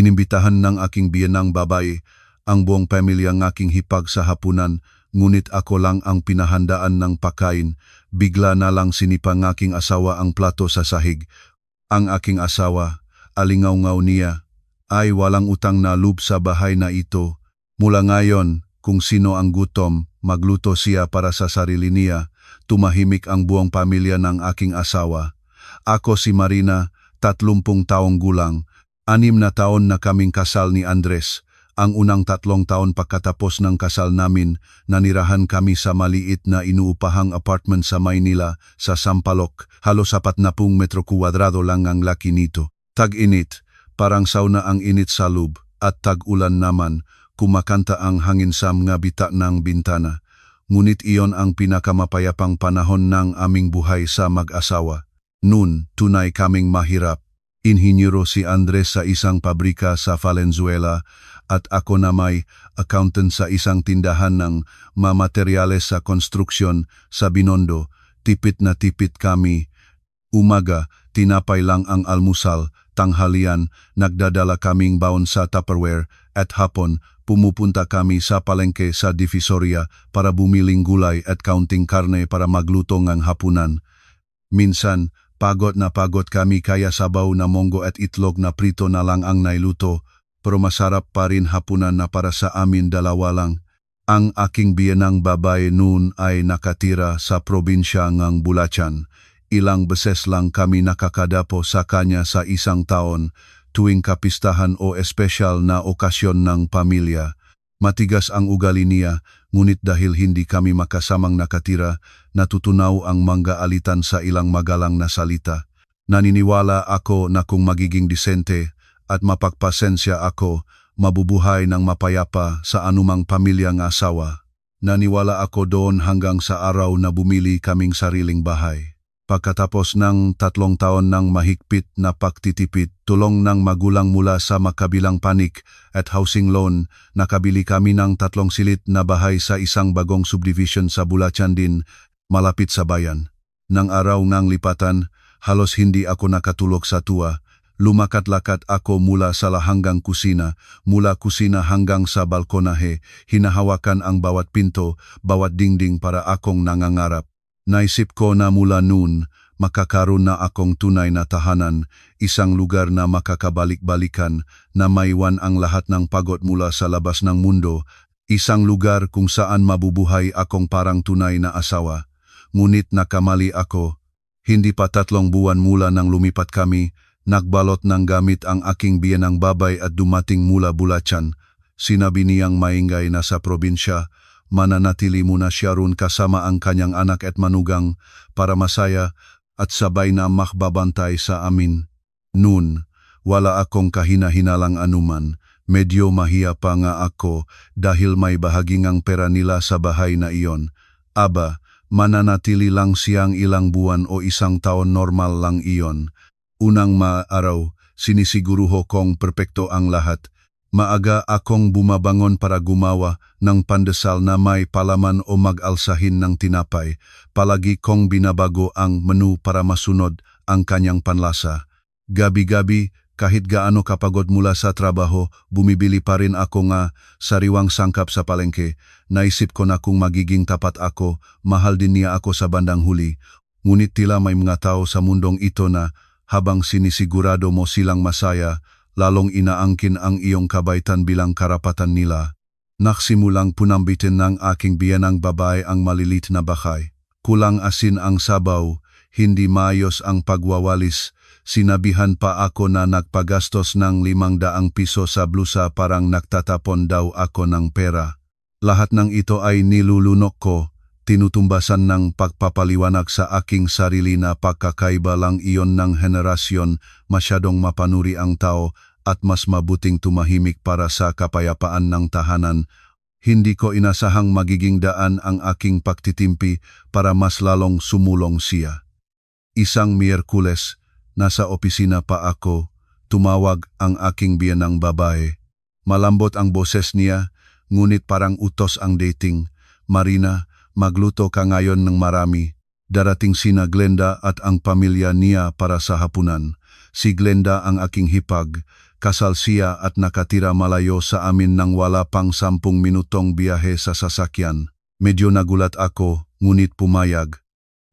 Inimbitahan ng aking biyenang babae ang buong pamilya ng aking hipag sa hapunan, ngunit ako lang ang pinahandaan ng pagkain. Bigla na lang sinipa ng aking asawa ang plato sa sahig. Ang aking asawa, alingaw-ngaw niya, ay walang utang na loob sa bahay na ito. Mula ngayon, kung sino ang gutom, magluto siya para sa sarili niya. Tumahimik ang buong pamilya ng aking asawa. Ako si Marina, 30 taong gulang. 6 na taon na kaming kasal ni Andres. Ang unang 3 taon pagkatapos ng kasal namin, nanirahan kami sa maliit na inuupahang apartment sa Maynila, sa Sampaloc. Halos 40 metro kuwadrado lang ang laki nito. Tag-init, parang sauna ang init sa loob, at tag-ulan naman, kumakanta ang hangin sa mga bita ng bintana. Ngunit iyon ang pinakamapayapang panahon ng aming buhay sa mag-asawa. Noon, tunay kaming mahirap. Inhinyero si Andres sa isang pabrika sa Valenzuela at ako na may accountant sa isang tindahan ng materyales sa konstruksyon sa Binondo. Tipit na tipit kami. Umaga, tinapay lang ang almusal. Tanghalian, nagdadala kaming baon sa Tupperware at hapon, pumupunta kami sa palengke sa Divisoria para bumiling gulay at kaunting karne para magluto ng hapunan. Minsan, pagod na pagod kami kaya sabaw na monggo at itlog na prito na lang ang nailuto, pero masarap pa rin hapunan na para sa amin dalawa lang. Ang aking biyenang babae noon ay nakatira sa probinsya ng Bulacan. Ilang beses lang kami nakakadapo sa kanya sa isang taon, tuwing kapistahan o espesyal na okasyon ng pamilya. Matigas ang ugali niya, ngunit dahil hindi kami makasamang nakatira, natutunaw ang mga alitan sa ilang magalang na salita. Naniniwala ako na kung magiging disente at mapagpasensya ako, mabubuhay ng mapayapa sa anumang pamilyang asawa. Naniwala ako doon hanggang sa araw na bumili kaming sariling bahay. Pagkatapos ng 3 taon ng mahigpit na pagtitipid, tulong ng magulang mula sa makabilang panik at housing loan, nakabili kami ng 3 silit na bahay sa isang bagong subdivision sa Bulacan din, malapit sa bayan. Nang araw ng lipatan, halos hindi ako nakatulog sa tuwa. Lumakat-lakat ako mula sala hanggang kusina, mula kusina hanggang sa balkonahe, hinahawakan ang bawat pinto, bawat dingding para akong nangangarap. Naisip ko na mula noon, makakaroon na akong tunay na tahanan, isang lugar na makakabalik-balikan, na maiwan ang lahat ng pagod mula sa labas ng mundo, isang lugar kung saan mabubuhay akong parang tunay na asawa. Ngunit nakamali ako. Hindi pa 3 buwan mula nang lumipat kami, nagbalot ng gamit ang aking biyenang babae at dumating mula Bulacan. Sinabi niyang maingay na sa probinsya, mananatili muna siya roon kasama ang kanyang anak at manugang para masaya at sabay na makbabantay sa amin. Noon, wala akong kahina-hinalang anuman. Medyo mahiya pa nga ako dahil may bahaging ang pera nila sa bahay na iyon. Aba, mananatili lang siyang ilang buwan o 1 taon, normal lang iyon. Unang araw, sinisiguruho kong perpekto ang lahat. Maaga akong bumabangon para gumawa ng pandesal na may palaman o mag-alsahin ng tinapay. Palagi kong binabago ang menu para masunod ang kanyang panlasa. Gabi-gabi, kahit gaano kapagod mula sa trabaho, bumibili pa rin ako nga sariwang sangkap sa palengke. Naisip ko na kung magiging tapat ako, mahal din niya ako sa bandang huli. Ngunit tila may mga tao sa mundong ito na habang sinisigurado mo silang masaya, lalong inaangkin ang iyong kabaitan bilang karapatan nila. Nagsimulang punambitin ng aking biyenang babae ang malilit na bahay. Kulang asin ang sabaw, hindi maayos ang pagwawalis. Sinabihan pa ako na nagpagastos ng 500 piso sa blusa, parang nagtatapon daw ako ng pera. Lahat ng ito ay nilulunok ko, tinutumbasan ng pagpapaliwanag sa aking sarili na pagkakaiba lang iyon ng henerasyon, masyadong mapanuri ang tao at mas mabuting tumahimik para sa kapayapaan ng tahanan. Hindi ko inasahang magiging daan ang aking pagtitimpi para mas lalong sumulong siya. Isang Miyerkules, nasa opisina pa ako, tumawag ang aking biyenang babae. Malambot ang boses niya, ngunit parang utos ang dating. Marina, magluto ka ngayon ng marami. Darating sina Glenda at ang pamilya niya para sa hapunan. Si Glenda ang aking hipag, Kasal siya at nakatira malayo sa amin nang wala pang 10 minutong biyahe sa sasakyan. Medyo nagulat ako, ngunit pumayag.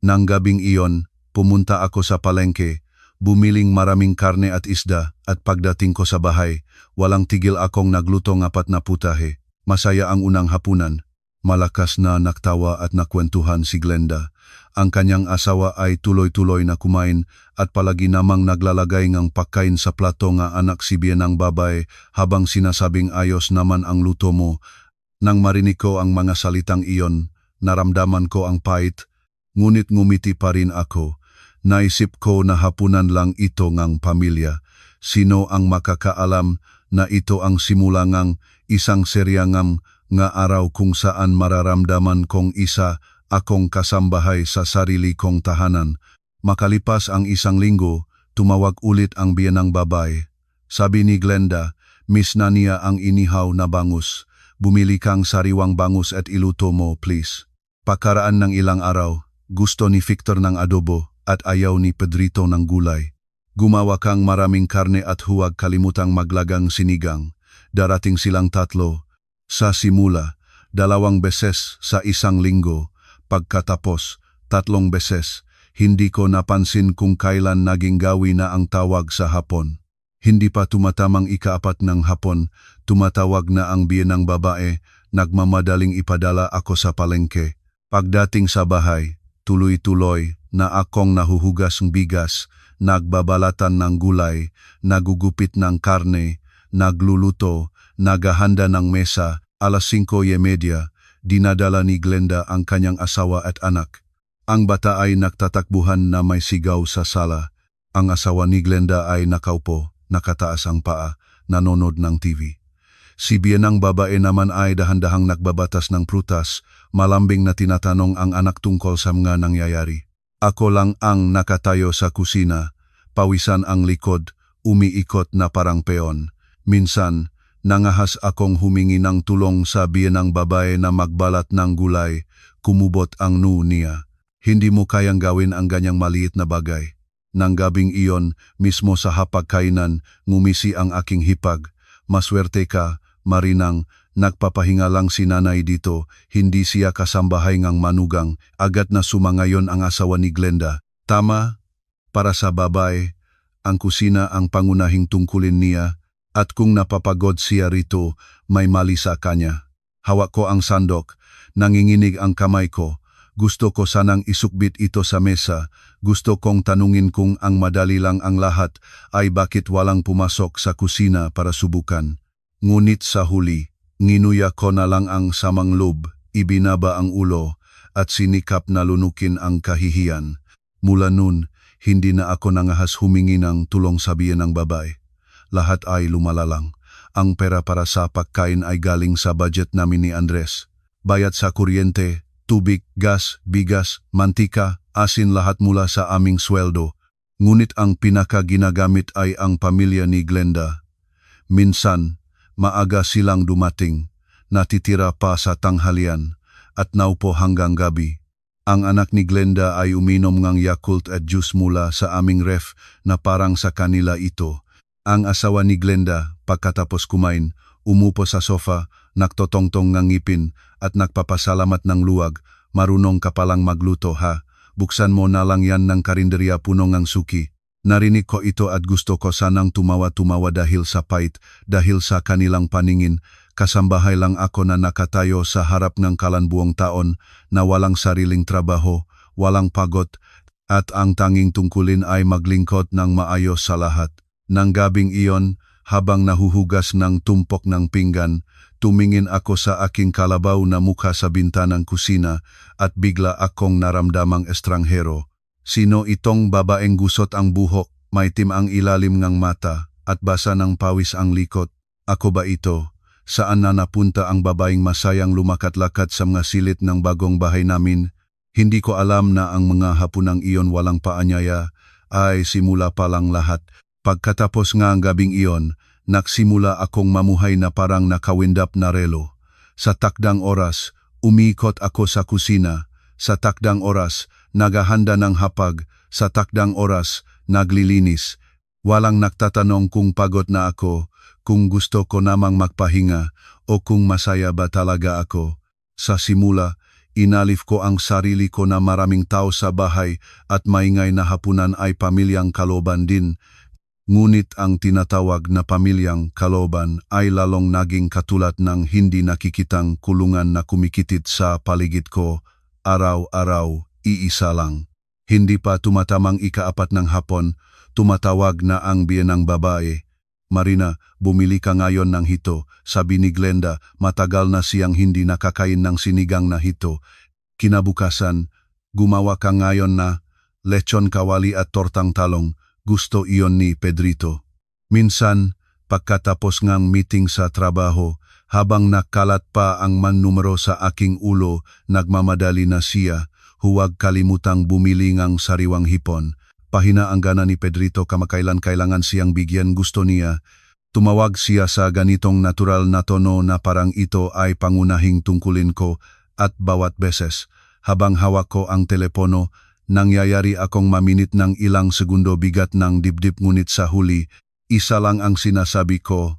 Nang gabing iyon, pumunta ako sa palengke, bumiling maraming karne at isda, at pagdating ko sa bahay, walang tigil akong nagluto ng 4 na putahe. Masaya ang unang hapunan. Malakas na naktawa at nakwentuhan si Glenda. Ang kanyang asawa ay tuloy-tuloy na kumain at palagi namang naglalagay ng pagkain sa plato nga anak si biyenang babae habang sinasabing ayos naman ang luto mo. Nang marinig ko ang mga salitang iyon, naramdaman ko ang pait, ngunit ngumiti pa rin ako. Naisip ko na hapunan lang ito ngang pamilya. Sino ang makakaalam na ito ang simula ngang isang seryangam nga araw kung saan mararamdaman kong isa akong kasambahay sa sarili kong tahanan. Makalipas ang 1 linggo, tumawag ulit ang biyenang babae. Sabi ni Glenda, miss na niya ang inihaw na bangus. Bumili kang sariwang bangus at iluto mo, please. Pakaraan ng ilang araw, gusto ni Victor ng adobo at ayaw ni Pedrito ng gulay. Gumawa kang maraming karne at huwag kalimutang maglagang sinigang. Darating silang 3. Sa simula, 2 beses sa 1 linggo. Pagkatapos, 3 beses, hindi ko napansin kung kailan naging gawi na ang tawag sa hapon. Hindi pa tumatamang 4 ng hapon, tumatawag na ang biyenang babae, nagmamadaling ipadala ako sa palengke. Pagdating sa bahay, tuloy-tuloy na akong nahuhugas ng bigas, nagbabalatan ng gulay, nagugupit ng karne, nagluluto, naghahanda ng mesa. 5:30, dinadala ni Glenda ang kanyang asawa at anak. Ang bata ay nagtatakbuhan na may sigaw sa sala. Ang asawa ni Glenda ay nakaupo, nakataas ang paa, nanonood ng TV. Si biyenang babae naman ay dahan-dahang nagbabatas ng prutas, malambing na tinatanong ang anak tungkol sa mga nangyayari. Ako lang ang nakatayo sa kusina, pawisan ang likod, umiikot na parang peon. Minsan, nangahas akong humingi ng tulong sa biyenang babae na magbalat ng gulay, kumubot ang noo niya. Hindi mo kayang gawin ang ganyang maliit na bagay. Nang gabing iyon, mismo sa hapagkainan, ngumisi ang aking hipag. Maswerte ka, Marinang, nagpapahinga lang si nanay dito, hindi siya kasambahay ngang manugang. Agad na sumangayon ang asawa ni Glenda. Tama, para sa babae, ang kusina ang pangunahing tungkulin niya. At kung napapagod siya rito, may mali sa kanya. Hawak ko ang sandok, nanginginig ang kamay ko. Gusto ko sanang isukbit ito sa mesa. Gusto kong tanungin kung ang madali lang ang lahat ay bakit walang pumasok sa kusina para subukan. Ngunit sa huli, nginuya ko na lang ang samang loob, ibinaba ang ulo, at sinikap na lunukin ang kahihiyan. Mula nun, hindi na ako nangahas humingi ng tulong sa biyenang babae. Lahat ay lumalalang. Ang pera para sa pagkain ay galing sa budget namin ni Andres. Bayad sa kuryente, tubig, gas, bigas, mantika, asin lahat mula sa aming sweldo. Ngunit ang pinaka-ginagamit ay ang pamilya ni Glenda. Minsan, maaga silang dumating, natitira pa sa tanghalian, at naupo hanggang gabi. Ang anak ni Glenda ay uminom ng Yakult at juice mula sa aming ref na parang sa kanila ito. Ang asawa ni Glenda, pagkatapos kumain, umupo sa sofa, nagtotongtong ng ngipin at nagpapasalamat ng luwag. Marunong ka palang magluto ha, buksan mo na lang yan ng karinderya puno ng suki. Narinig ko ito at gusto ko sanang tumawa-tumawa dahil sa pait, dahil sa kanilang paningin. Kasambahay lang ako na nakatayo sa harap ng kalanbuong taon na walang sariling trabaho, walang pagod, at ang tanging tungkulin ay maglingkod ng maayos sa lahat. Nang gabing iyon, habang nahuhugas ng tumpok ng pinggan, tumingin ako sa aking kalabaw na mukha sa bintanang kusina at bigla akong naramdamang estranghero. Sino itong babaeng gusot ang buhok, maitim ang ilalim ng mata, at basa ng pawis ang likod? Ako ba ito? Saan na napunta ang babaeng masayang lumakat-lakat sa mga silid ng bagong bahay namin? Hindi ko alam na ang mga hapunang iyon walang paanyaya ay simula pa lang lahat. Pagkatapos nga ang gabing iyon, nagsimula akong mamuhay na parang nakawindap na relo. Sa takdang oras, umikot ako sa kusina. Sa takdang oras, naghahanda ng hapag. Sa takdang oras, naglilinis. Walang nagtatanong kung pagod na ako, kung gusto ko namang magpahinga, o kung masaya ba talaga ako. Sa simula, inalif ko ang sarili ko na maraming tao sa bahay at maingay na hapunan ay pamilyang Kaloban din. Ngunit ang tinatawag na pamilyang Kaloban ay lalong naging katulad ng hindi nakikitang kulungan na kumikitid sa paligid ko, araw-araw, iisa lang. Hindi pa tumatamang ika-4 ng hapon, tumatawag na ang biyenang babae. Marina, bumili ka ngayon ng hito, sabi ni Glenda, matagal na siyang hindi nakakain ng sinigang na hito. Kinabukasan, gumawa ka ngayon na lechon kawali at tortang talong, gusto iyon ni Pedrito. Minsan, pagkatapos ngang meeting sa trabaho, habang nakalat pa ang numero sa aking ulo, nagmamadali na siya, huwag kalimutang bumili ngang sariwang hipon. Pahina ang gana ni Pedrito kamakailan kailangan siyang bigyan gusto niya. Tumawag siya sa ganitong natural na tono na parang ito ay pangunahing tungkulin ko at bawat beses, habang hawak ko ang telepono, nangyayari akong maminit ng ilang segundo bigat ng dibdib ngunit sa huli, isa lang ang sinasabi ko,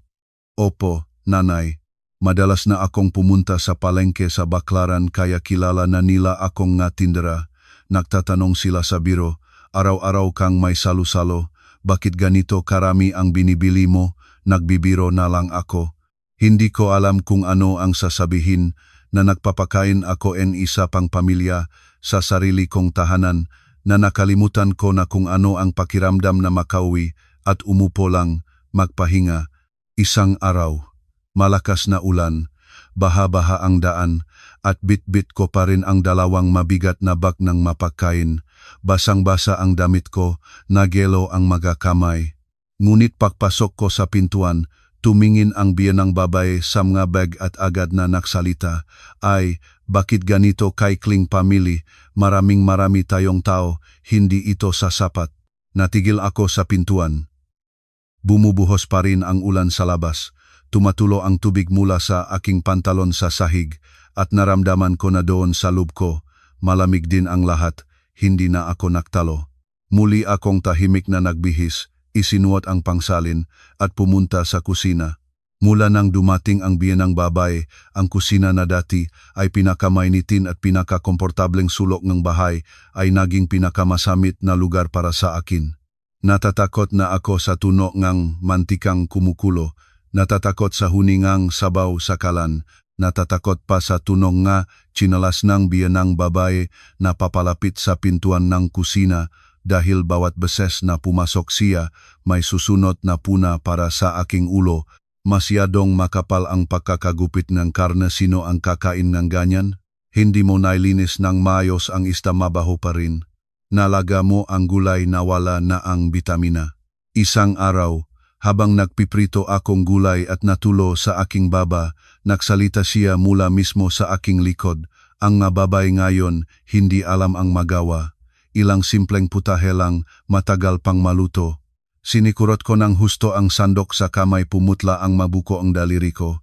opo, nanay. Madalas na akong pumunta sa palengke sa Baklaran kaya kilala na nila akong nga tindera. Nagtatanong sila sa biro, araw-araw kang may salo-salo, bakit ganito karami ang binibili mo? Nagbibiro na lang ako. Hindi ko alam kung ano ang sasabihin na nagpapakain ako en isa pang pamilya sa sarili kong tahanan na nakalimutan ko na kung ano ang pakiramdam na makauwi at umupo lang, magpahinga. Isang araw, malakas na ulan, baha-baha ang daan at bit-bit ko pa rin ang dalawang mabigat na bag ng mapakain. Basang-basa ang damit ko, nagelo ang mga kamay. Ngunit pagpasok ko sa pintuan, tumingin ang biyenang babae sa mga bag at agad na nagsalita, ay, bakit ganito kaikling pamili, marami tayong tao, hindi ito sasapat. Natigil ako sa pintuan. Bumubuhos pa rin ang ulan sa labas, tumatulo ang tubig mula sa aking pantalon sa sahig, at naramdaman ko na doon sa loob ko, malamig din ang lahat, hindi na ako naktalo. Muli akong tahimik na nagbihis, isinuot ang pangsalin at pumunta sa kusina. Mula nang dumating ang biyenang babae, ang kusina na dati ay pinakamainitin at pinakakomportableng sulok ng bahay ay naging pinakamasamit na lugar para sa akin. Natatakot na ako sa tuno ngang mantikang kumukulo, natatakot sa huningang sabaw sa kalan, natatakot pa sa tunong nga chinalas ng biyenang babae na papalapit sa pintuan ng kusina dahil bawat beses na pumasok siya may susunod na puna para sa aking ulo. Masyadong makapal ang pagkakagupit ng karne, sino ang kakain ng ganyan? Hindi mo nailinis ng maayos ang isda, mabaho pa rin. Nalaga mo ang gulay, nawala na ang bitamina. Isang araw, habang nagpiprito akong gulay at natulo sa aking baba, nagsalita siya mula mismo sa aking likod. Ang babae ngayon, hindi alam ang magawa. Ilang simpleng putahe lang, matagal pang maluto. Sinikurot ko ng husto ang sandok sa kamay, pumutla ang mabuko ang daliri ko.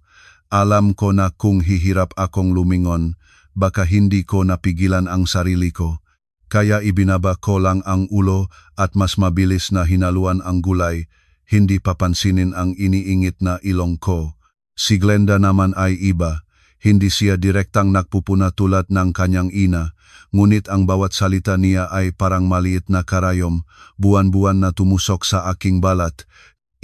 Alam ko na kung hihirap akong lumingon, baka hindi ko napigilan ang sarili ko. Kaya ibinaba ko lang ang ulo at mas mabilis na hinaluan ang gulay, hindi papansinin ang iniingit na ilong ko. Si Glenda naman ay iba, hindi siya direktang nagpupuna tulad ng kanyang ina, ngunit ang bawat salita niya ay parang maliit na karayom, buwan-buwan na tumusok sa aking balat.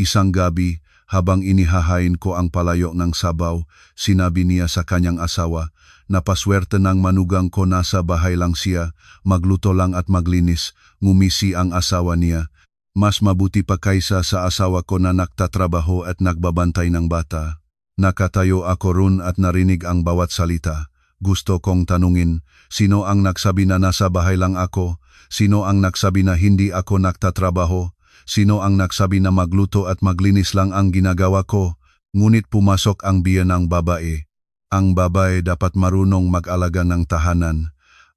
Isang gabi, habang inihahain ko ang palayo ng sabaw, sinabi niya sa kanyang asawa, napaswerte ng manugang ko, nasa bahay lang siya, magluto lang at maglinis. Ngumisi ang asawa niya. Mas mabuti pa kaysa sa asawa ko na nagtatrabaho at nagbabantay ng bata. Nakatayo ako ron at narinig ang bawat salita. Gusto kong tanungin, sino ang nagsabi na nasa bahay lang ako? Sino ang nagsabi na hindi ako nagtatrabaho? Sino ang nagsabi na magluto at maglinis lang ang ginagawa ko? Ngunit pumasok ang biyenang babae. Ang babae dapat marunong mag-alaga ng tahanan.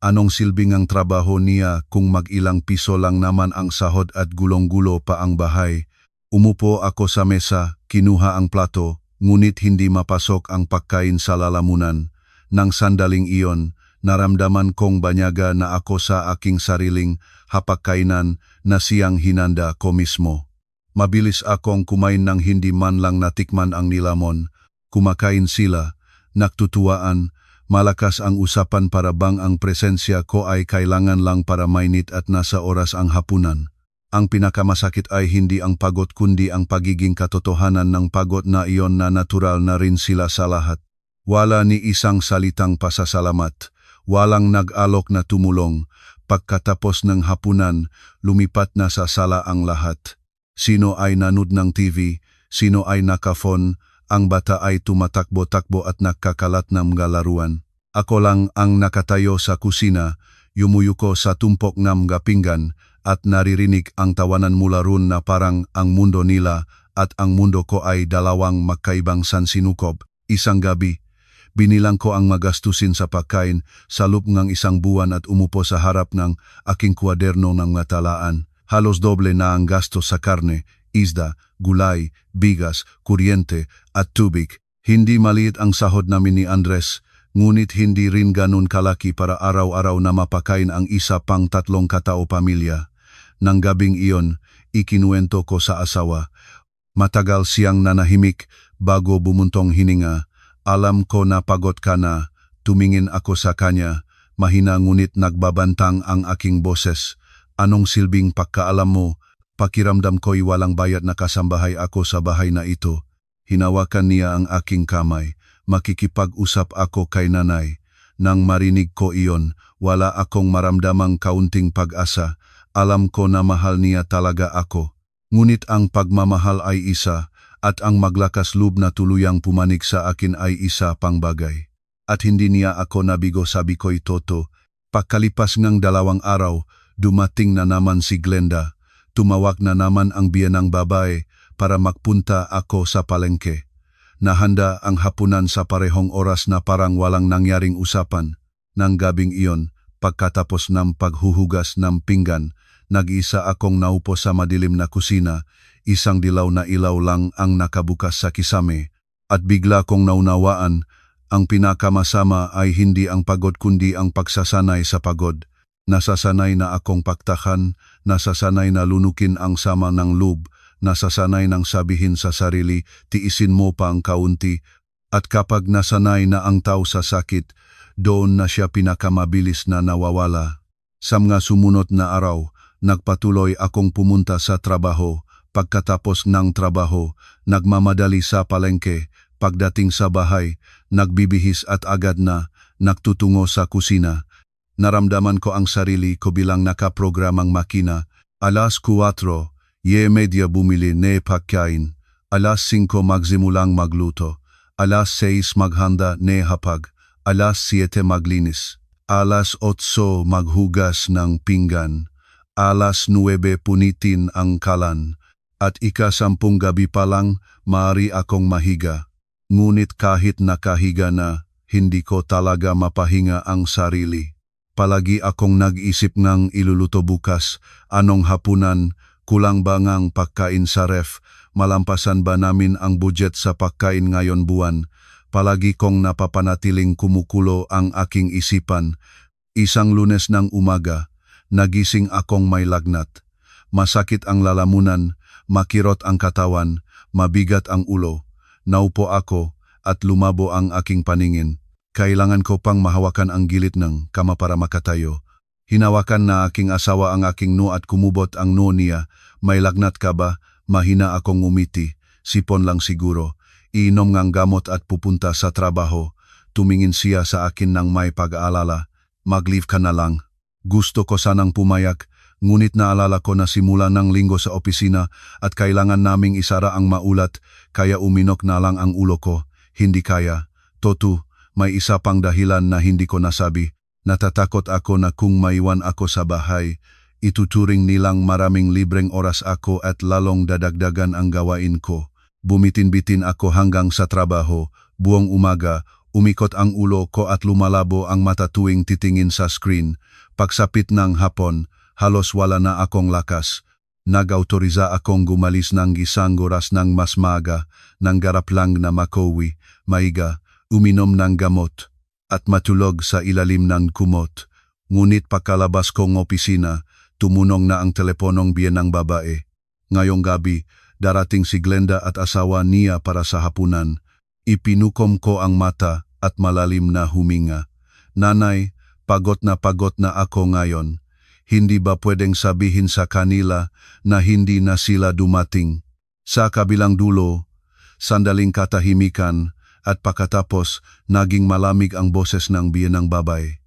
Anong silbing ang trabaho niya kung mag-ilang piso lang naman ang sahod at gulong-gulo pa ang bahay? Umupo ako sa mesa, kinuha ang plato, ngunit hindi mapasok ang pagkain sa lalamunan. Nang sandaling iyon, naramdaman kong banyaga na ako sa aking sariling hapagkainan na siyang hinanda ko mismo. Mabilis akong kumain ng hindi man lang natikman ang nilamon. Kumakain sila, nagtutuwaan, malakas ang usapan para bang ang presensya ko ay kailangan lang para mainit at nasa oras ang hapunan. Ang pinakamasakit ay hindi ang pagod kundi ang pagiging katotohanan ng pagod na iyon na natural na rin sila sa lahat. Wala ni isang salitang pasasalamat, walang nag-alok na tumulong. Pagkatapos ng hapunan, lumipat na sa sala ang lahat. Sino ay nanood ng TV, sino ay naka-phone, ang bata ay tumatakbo-takbo at nakakalat ng galaruan. Ako lang ang nakatayo sa kusina, yumuyuko sa tumpok ng pinggan at naririnig ang tawanan mula roon na parang ang mundo nila at ang mundo ko ay dalawang magkaibang sansinukob. Isang gabi, binilang ko ang magastusin sa pagkain sa loob ng isang buwan at umupo sa harap ng aking kwaderno ng matalaan. Halos doble na ang gastos sa karne, isda, gulay, bigas, kuryente at tubig. Hindi maliit ang sahod namin ni Andres, ngunit hindi rin ganun kalaki para araw-araw na mapakain ang isa pang 3 katao pamilya. Nang gabing iyon, ikinuwento ko sa asawa. Matagal siyang nanahimik bago bumuntong hininga. Alam ko na pagod ka na, tumingin ako sa kanya, mahina ngunit nagbabantang ang aking boses. Anong silbing pagkaalam mo? Pakiramdam ko'y walang bayad na kasambahay ako sa bahay na ito. Hinawakan niya ang aking kamay. Makikipag-usap ako kay nanay. Nang marinig ko iyon, wala akong maramdamang kaunting pag-asa. Alam ko na mahal niya talaga ako. Ngunit ang pagmamahal ay isa, at ang maglakas loob na tuluyang pumanik sa akin ay isa pang bagay. At hindi niya ako nabigo, sabi ko'y toto. Pagkalipas ng 2 araw, dumating na naman si Glenda. Tumawag na naman ang biyanang babae para magpunta ako sa palengke. Nahanda ang hapunan sa parehong oras na parang walang nangyaring usapan. Nang gabing iyon, pagkatapos ng paghuhugas ng pinggan, nag-isa akong naupo sa madilim na kusina. Isang dilaw na ilaw lang ang nakabukas sa kisame. At bigla kong naunawaan, ang pinakamasama ay hindi ang pagod kundi ang pagsasanay sa pagod. Nasasanay na akong paktakan, nasasanay na lunukin ang sama ng loob, nasasanay nang sabihin sa sarili, tiisin mo pa ang kaunti. At kapag nasanay na ang tao sa sakit, doon na siya pinakamabilis na nawawala. Sa mga sumunod na araw, nagpatuloy akong pumunta sa trabaho. Pagkatapos ng trabaho, nagmamadali sa palengke. Pagdating sa bahay, nagbibihis at agad na nagtutungo sa kusina. Naramdaman ko ang sarili ko bilang nakaprogramang makina. Alas 4, media bumili ne pagkain. Alas 5 magsimulang magluto. Alas 6 maghanda ne hapag. Alas 7 maglinis. Alas 8 maghugas ng pinggan. Alas 9 punitin ang kalan. At 10 gabi pa lang, maaari akong mahiga. Ngunit kahit nakahiga na, hindi ko talaga mapahinga ang sarili. Palagi akong nag-isip ng iluluto bukas, anong hapunan, kulang ba ngang pagkain sa ref, malampasan ba namin ang budget sa pagkain ngayon buwan. Palagi kong napapanatiling kumukulo ang aking isipan. Isang Lunes ng umaga, nagising akong may lagnat. Masakit ang lalamunan, makirot ang katawan, mabigat ang ulo. Naupo ako at lumabo ang aking paningin. Kailangan ko pang mahawakan ang gilid ng kama para makatayo. Hinawakan na aking asawa ang aking noo at kumubot ang noo niya. May lagnat ka ba? Mahina akong umiti. Sipon lang siguro. Iinom ngang gamot at pupunta sa trabaho. Tumingin siya sa akin ng may pag-aalala. Mag-leave ka na lang. Gusto ko sanang pumayak, ngunit naalala ko na simula ng Linggo sa opisina at kailangan naming isara ang maulat, kaya uminok na lang ang ulo ko. Hindi kaya. Totu, may isa pang dahilan na hindi ko nasabi. Natatakot ako na kung maiwan ako sa bahay, ituturing nilang maraming libreng oras ako at lalong dadagdagan ang gawain ko. Bumitin-bitin ako hanggang sa trabaho, buong umaga, umikot ang ulo ko at lumalabo ang mata tuwing titingin sa screen. Pagsapit ng hapon, halos wala na akong lakas. Nag-autoriza akong gumalis ng isang oras ng mas maaga, nang garap lang na makauwi, maiga, uminom ng gamot, at matulog sa ilalim ng kumot. Ngunit pagkalabas kong opisina, tumunong na ang teleponong biyanang babae. Ngayong gabi, Darating si Glenda at asawa niya para sa hapunan. Ipinukom ko ang mata at malalim na huminga. Nanay, pagod na ako ngayon. Hindi ba pwedeng sabihin sa kanila na hindi na sila dumating? Sa kabilang dulo, sandaling katahimikan at pagkatapos naging malamig ang boses ng biyenang babae.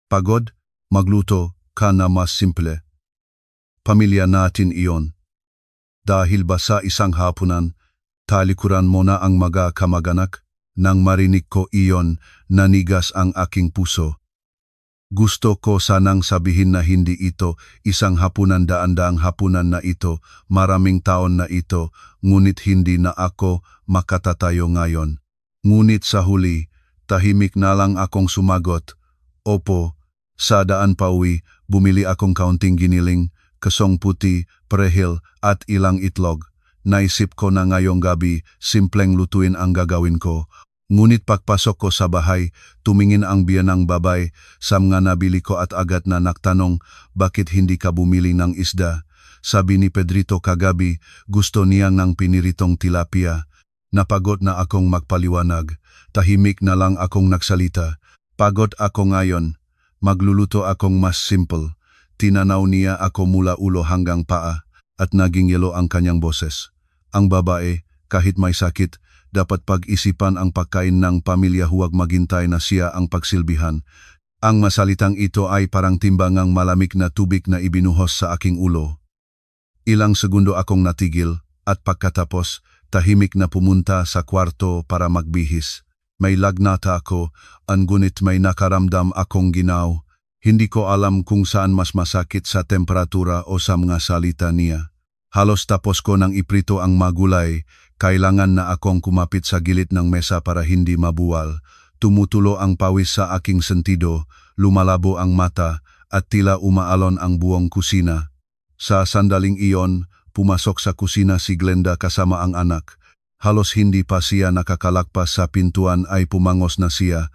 Pagod? Magluto ka na mas simple. Pamilya natin iyon. Dahil ba sa isang hapunan, talikuran mo na ang mga kamag-anak? Nang marinig ko iyon, nanigas ang aking puso. Gusto ko sanang sabihin na hindi ito isang hapunan, daan-daang hapunan na ito, maraming taon na ito, ngunit hindi na ako makatatayo ngayon. Ngunit sa huli, tahimik na lang akong sumagot. Opo, sa daan pauwi, bumili akong kaunting giniling, kasong puti, prehil at ilang itlog. Naisip ko na ngayong gabi, simpleng lutuin ang gagawin ko. Ngunit pagpasok ko sa bahay, tumingin ang biyenang babae sa mga nabili ko at agad na nagtanong, bakit hindi ka bumili ng isda? Sabi ni Pedrito kagabi, gusto niya ng piniritong tilapia. Napagod na akong magpaliwanag, tahimik na lang akong nagsalita. Pagod ako ngayon, magluluto akong mas simple. Tinanaw niya ako mula ulo hanggang paa at naging yelo ang kanyang boses. Ang babae, kahit may sakit, dapat pag-isipan ang pagkain ng pamilya, huwag maghintay na siya ang pagsilbihan. Ang masalitang ito ay parang timbangang malamig na tubig na ibinuhos sa aking ulo. Ilang segundo akong natigil at pagkatapos tahimik na pumunta sa kwarto para magbihis. May lagnata ako, ngunit may nakaramdam akong ginaw. Hindi ko alam kung saan mas masakit, sa temperatura o sa mga salita niya. Halos tapos ko nang iprito ang magulay, kailangan na akong kumapit sa gilid ng mesa para hindi mabuwal. Tumutulo ang pawis sa aking sentido, lumalabo ang mata at tila umaalon ang buong kusina. Sa sandaling iyon, pumasok sa kusina si Glenda kasama ang anak. Halos hindi pa siya nakakalakpas sa pintuan ay pumangos na siya.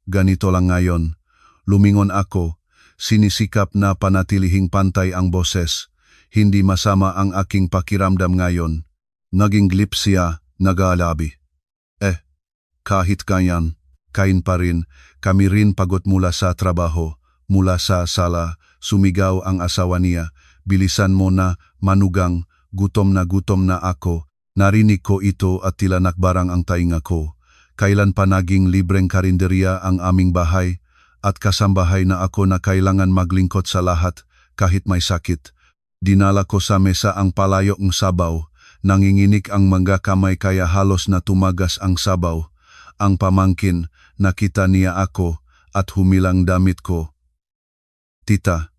Ganito lang ngayon. Lumingon ako, sinisikap na panatilihing pantay ang boses. Hindi masama ang aking pakiramdam ngayon. Naging glip siya, nag-aalabi. Kahit ganyan, kain pa rin, kami rin pagod mula sa trabaho, mula sa sala, sumigaw ang asawa niya. Bilisan mo na, manugang, gutom na ako. Narinig ko ito at tila nakbarang ang tainga ko. Kailan pa naging libreng karinderya ang aming bahay? At kasambahay na ako na kailangan maglingkod sa lahat, kahit may sakit. Dinala ko sa mesa ang palayok ng sabaw. Nanginginig ang mga kamay kaya halos na tumagas ang sabaw. Ang pamangkin, nakita niya ako at humilang damit ko. Tita,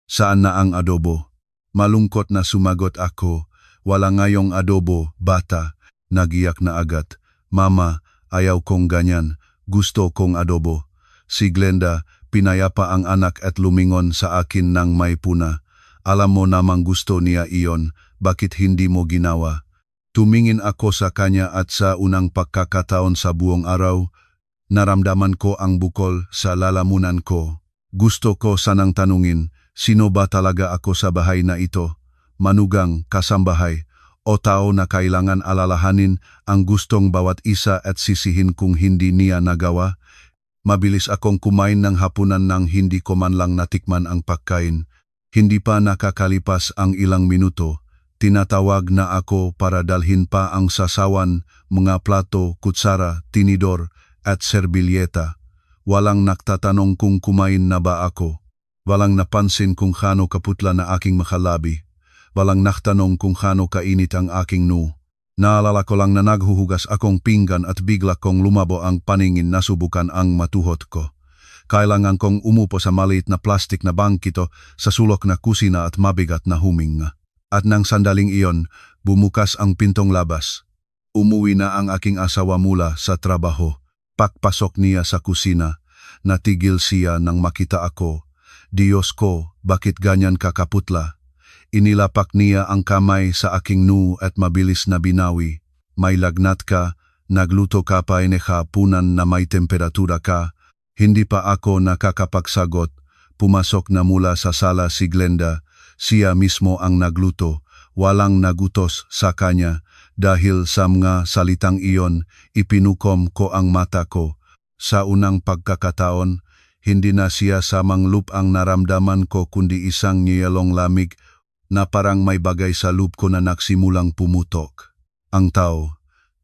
saan na ang adobo? Malungkot na sumagot ako. Wala ngayong adobo, bata. Nagiyak na agad. Mama, ayaw kong ganyan. Gusto kong adobo. Si Glenda, pinayapa ang anak at lumingon sa akin ng may puna. Alam mo namang gusto niya iyon, bakit hindi mo ginawa? Tumingin ako sa kanya at sa unang pagkakataon sa buong araw, naramdaman ko ang bukol sa lalamunan ko. Gusto ko sanang tanungin, sino ba talaga ako sa bahay na ito? Manugang, kasambahay, o tao na kailangan alalahanin ang gustong bawat isa at sisihin kung hindi niya nagawa? Mabilis akong kumain ng hapunan nang hindi ko man lang natikman ang pagkain. Hindi pa nakakalipas ang ilang minuto, tinatawag na ako para dalhin pa ang sasawan, mga plato, kutsara, tinidor at serbilyeta. Walang nagtatanong kung kumain na ba ako. Walang napansin kung gaano kaputla na aking makalabi. Walang nagtanong kung gaano kainit ang aking noo. Naalala ko lang na naghuhugas akong pinggan at bigla kong lumabo ang paningin, nasubukan ang matuhot ko. Kailangan kong umupo sa maliit na plastik na bangkito sa sulok na kusina at mabigat na huminga. At nang sandaling iyon, bumukas ang pintong labas. Umuwi na ang aking asawa mula sa trabaho. Pagpasok niya sa kusina, natigil siya nang makita ako. Diyos ko, bakit ganyan kakaputla? Inilapak niya ang kamay sa aking noo at mabilis na binawi. May lagnat ka, nagluto ka pa hapunan na may temperatura ka. Hindi pa ako nakakapagsagot. Pumasok na mula sa sala si Glenda. Siya mismo ang nagluto. walang nagutos sa kanya. Dahil sa mga salitang iyon, ipinukom ko ang mata ko. Sa unang pagkakataon, hindi na siya samangloob ang naramdaman ko kundi isang niyelong lamig na parang may bagay sa loob ko na nagsimulang pumutok. Ang tao,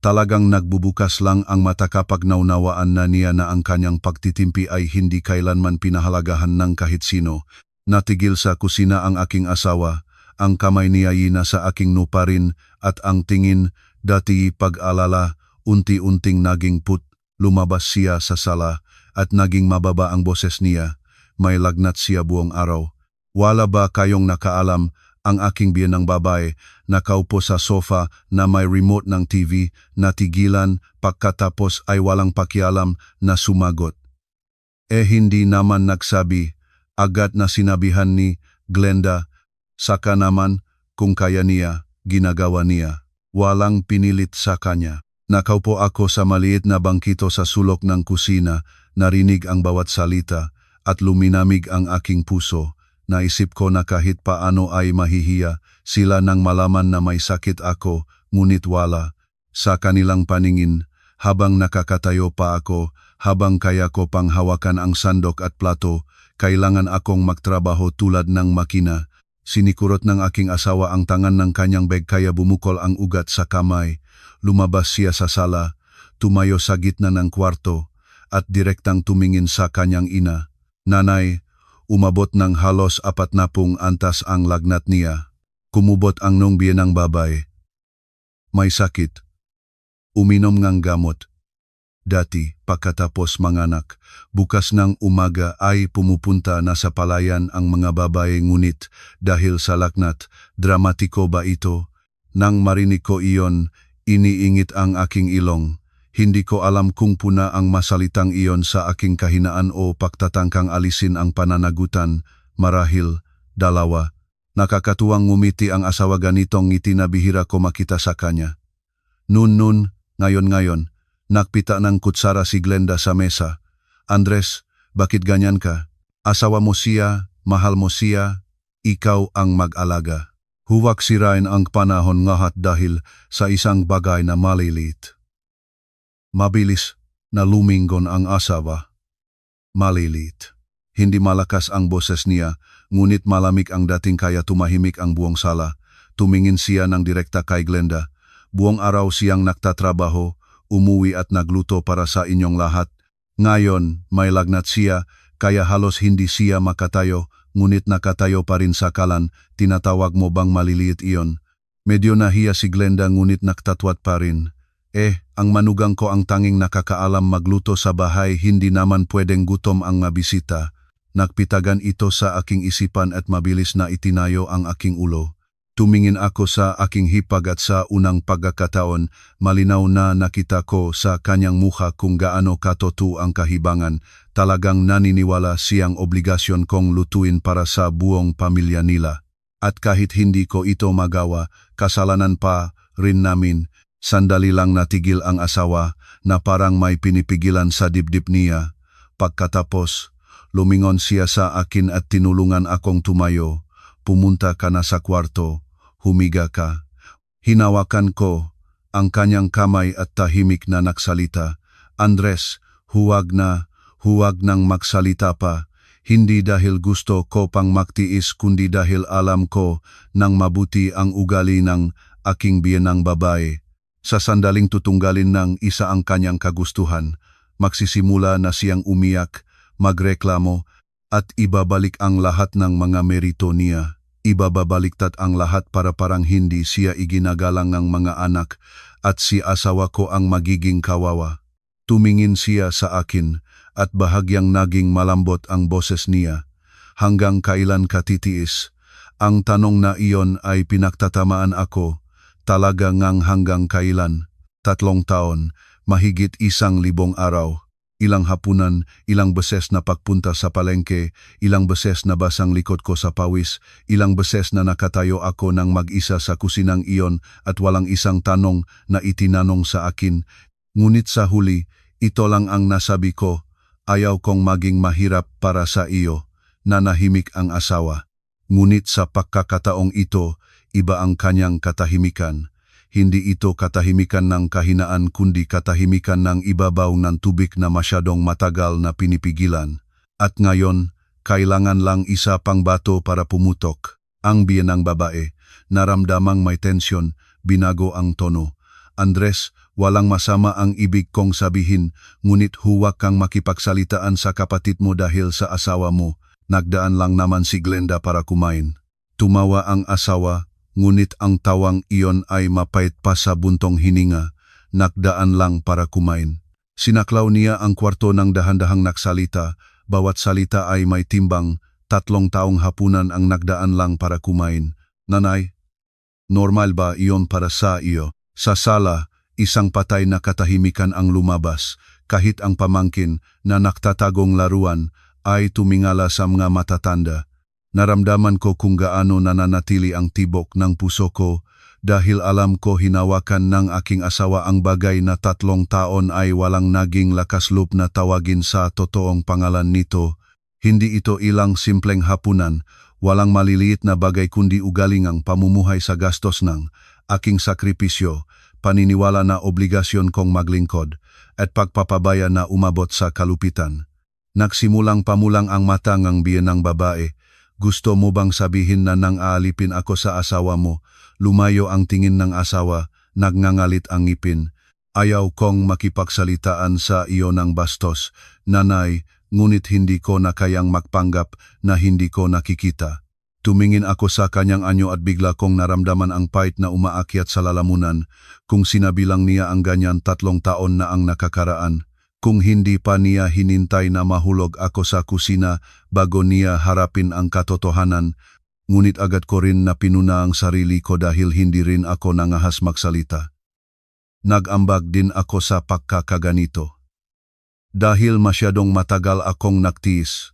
talagang nagbubukas lang ang mata kapag naunawaan na niya na ang kanyang pagtitimpi ay hindi kailanman pinahalagahan ng kahit sino. Natigil sa kusina ang aking asawa, ang kamay niya na sa aking nuparin at ang tingin, dati pag-alala, unti-unting naging lumabas siya sa sala at naging mababa ang boses niya. May lagnat siya buong araw. Wala ba kayong nakaalam? Ang aking biyenang babae, nakaupo sa sofa na may remote ng TV, natigilan pagkatapos ay walang pakialam na sumagot. Hindi naman nagsabi, agad na sinabihan ni Glenda. Saka naman, kung kaya niya, ginagawa niya. Walang pinilit sa kanya. Nakaupo ako sa maliit na bangkito sa sulok ng kusina, narinig ang bawat salita, at luminamig ang aking puso. Naisip ko na kahit paano ay mahihiya sila nang malaman na may sakit ako, ngunit wala. Sa kanilang paningin, habang nakakatayo pa ako, habang kaya ko pang hawakan ang sandok at plato, kailangan akong magtrabaho tulad ng makina. Sinikurot ng aking asawa ang tangan ng kanyang bag kaya bumukol ang ugat sa kamay. Lumabas siya sa sala, tumayo sa gitna ng kwarto, at direktang tumingin sa kanyang ina. Nanay, umabot ng halos 40 antas ang lagnat niya. Kumubot ang nung biyenang babae. May sakit. Uminom ng gamot. Dati, pagkatapos manganak, bukas ng umaga ay pumupunta na sa palayan ang mga babae ngunit dahil sa lagnat, dramatiko ba ito? Nang marinig ko iyon, iniingit ang aking ilong. Hindi ko alam kung puna ang masalitang iyon sa aking kahinaan o pagtatangkang alisin ang pananagutan. Marahil, dalawa. Nakakatuwang ngumiti ang asawa ganitong ngiti na bihira ko makita sa kanya. Nun, ngayon. Nakpita ng kutsara si Glenda sa mesa. Andres, bakit ganyan ka? Asawa mo siya, mahal mo siya, ikaw ang mag-alaga. Huwag sirain ang panahon ngahat dahil sa isang bagay na malilit. Mabilis na lumingon ang asawa. Malilit. Hindi malakas ang boses niya, ngunit malamig ang dating kaya tumahimik ang buong sala. Tumingin siya ng direkta kay Glenda. Buong araw siyang nagtatrabaho, umuwi at nagluto para sa inyong lahat. Ngayon, may lagnat siya, kaya halos hindi siya makatayo, ngunit nakatayo pa rin sa kalan. Tinatawag mo bang maliliit iyon? Medyo nahiya si Glenda ngunit nagtatwat pa rin. Ang manugang ko ang tanging nakakaalam magluto sa bahay, hindi naman pwedeng gutom ang mabisita. Nagpitagan ito sa aking isipan at mabilis na itinayo ang aking ulo. Tumingin ako sa aking hipag at sa unang pagkakataon, malinaw na nakita ko sa kanyang mukha kung gaano katotoo ang kahibangan. Talagang naniniwala siyang obligasyon kong lutuin para sa buong pamilya nila. At kahit hindi ko ito magawa, kasalanan pa rin namin. Sandali lang natigil ang asawa na parang may pinipigilan sa dibdib niya. Pagkatapos, lumingon siya sa akin at tinulungan akong tumayo. Pumunta ka na sa kwarto. Humiga ka. Hinawakan ko ang kanyang kamay at tahimik na nagsalita. Andres, huwag nang magsalita pa. Hindi dahil gusto ko pang magtiis kundi dahil alam ko nang mabuti ang ugali ng aking biyenang babae. Sa sandaling tutunggalin ng isa ang kanyang kagustuhan, magsisimula na siyang umiyak, magreklamo, at ibabalik ang lahat ng mga merito niya. Ibababaliktad ang lahat para parang hindi siya iginagalang ng mga anak at si asawa ko ang magiging kawawa. Tumingin siya sa akin at bahagyang naging malambot ang boses niya. Hanggang kailan ka titiis? Ang tanong na iyon ay pinagtatamaan ako. Talaga ngang hanggang kailan? 3 taon, mahigit 1,000 araw. Ilang hapunan, ilang beses na pagpunta sa palengke, ilang beses na basang likod ko sa pawis, ilang beses na nakatayo ako ng mag-isa sa kusinang iyon at walang isang tanong na itinanong sa akin. Ngunit sa huli, ito lang ang nasabi ko, ayaw kong maging mahirap para sa iyo. Nanahimik ang asawa. Ngunit sa pagkakataong ito, iba ang kanyang katahimikan. Hindi ito katahimikan ng kahinaan kundi katahimikan ng ibabaw ng tubig na masyadong matagal na pinipigilan. At ngayon, kailangan lang isa pang bato para pumutok. Ang biyenang babae, naramdamang may tensyon, binago ang tono. Andres, walang masama ang ibig kong sabihin, ngunit huwag kang makipagsalitaan sa kapatid mo dahil sa asawa mo. Nagdaan lang naman si Glenda para kumain. Tumawa ang asawa, ngunit ang tawang iyon ay mapait pa sa buntong hininga. Nagdaan lang para kumain. Sinaklaw niya ang kwarto ng dahan-dahang nagsalita. Bawat salita ay may timbang. 3 taong hapunan ang nagdaan lang para kumain. Nanay, normal ba iyon para sa iyo? Sa sala, isang patay na katahimikan ang lumabas. Kahit ang pamangkin na naktatagong laruan ay tumingala sa mga matatanda. Naramdaman ko kung gaano nananatili ang tibok ng puso ko dahil alam ko hinawakan ng aking asawa ang bagay na 3 taon ay walang naging lakas loob na tawagin sa totoong pangalan nito. Hindi ito ilang simpleng hapunan, walang maliliit na bagay kundi ugalingang pamumuhay sa gastos ng aking sakripisyo, paniniwala na obligasyon kong maglingkod, at pagpapabaya na umabot sa kalupitan. Nagsimulang pamulang ang mata ng biyenang babae. Gusto mo bang sabihin na nang aalipin ako sa asawa mo? Lumayo ang tingin ng asawa, nagngangalit ang ngipin. Ayaw kong makipagsalitaan sa iyo ng bastos, nanay, ngunit hindi ko na kayang magpanggap na hindi ko nakikita. Tumingin ako sa kanyang anyo at bigla kong naramdaman ang pait na umaakyat sa lalamunan. Kung sinabi lang niya ang ganyan 3 taon na ang nakakaraan. Kung hindi pa niya hinintay na mahulog ako sa kusina bago niya harapin ang katotohanan, ngunit agad ko rin na pinuna ang sarili ko dahil hindi rin ako nangahas magsalita. Nag-ambag din ako sa pagkakaganito. Dahil masyadong matagal akong nagtiis.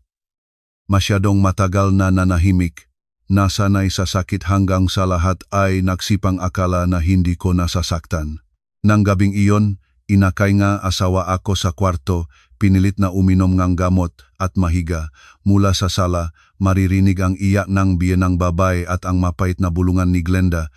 Masyadong matagal na nanahimik, nasanay sa sakit hanggang sa lahat ay nagsipang akala na hindi ko nasasaktan. Nang gabing iyon, inakay nga asawa ako sa kwarto, pinilit na uminom ng gamot at mahiga. Mula sa sala, maririnig ang iyak ng biyenang babae at ang mapait na bulungan ni Glenda.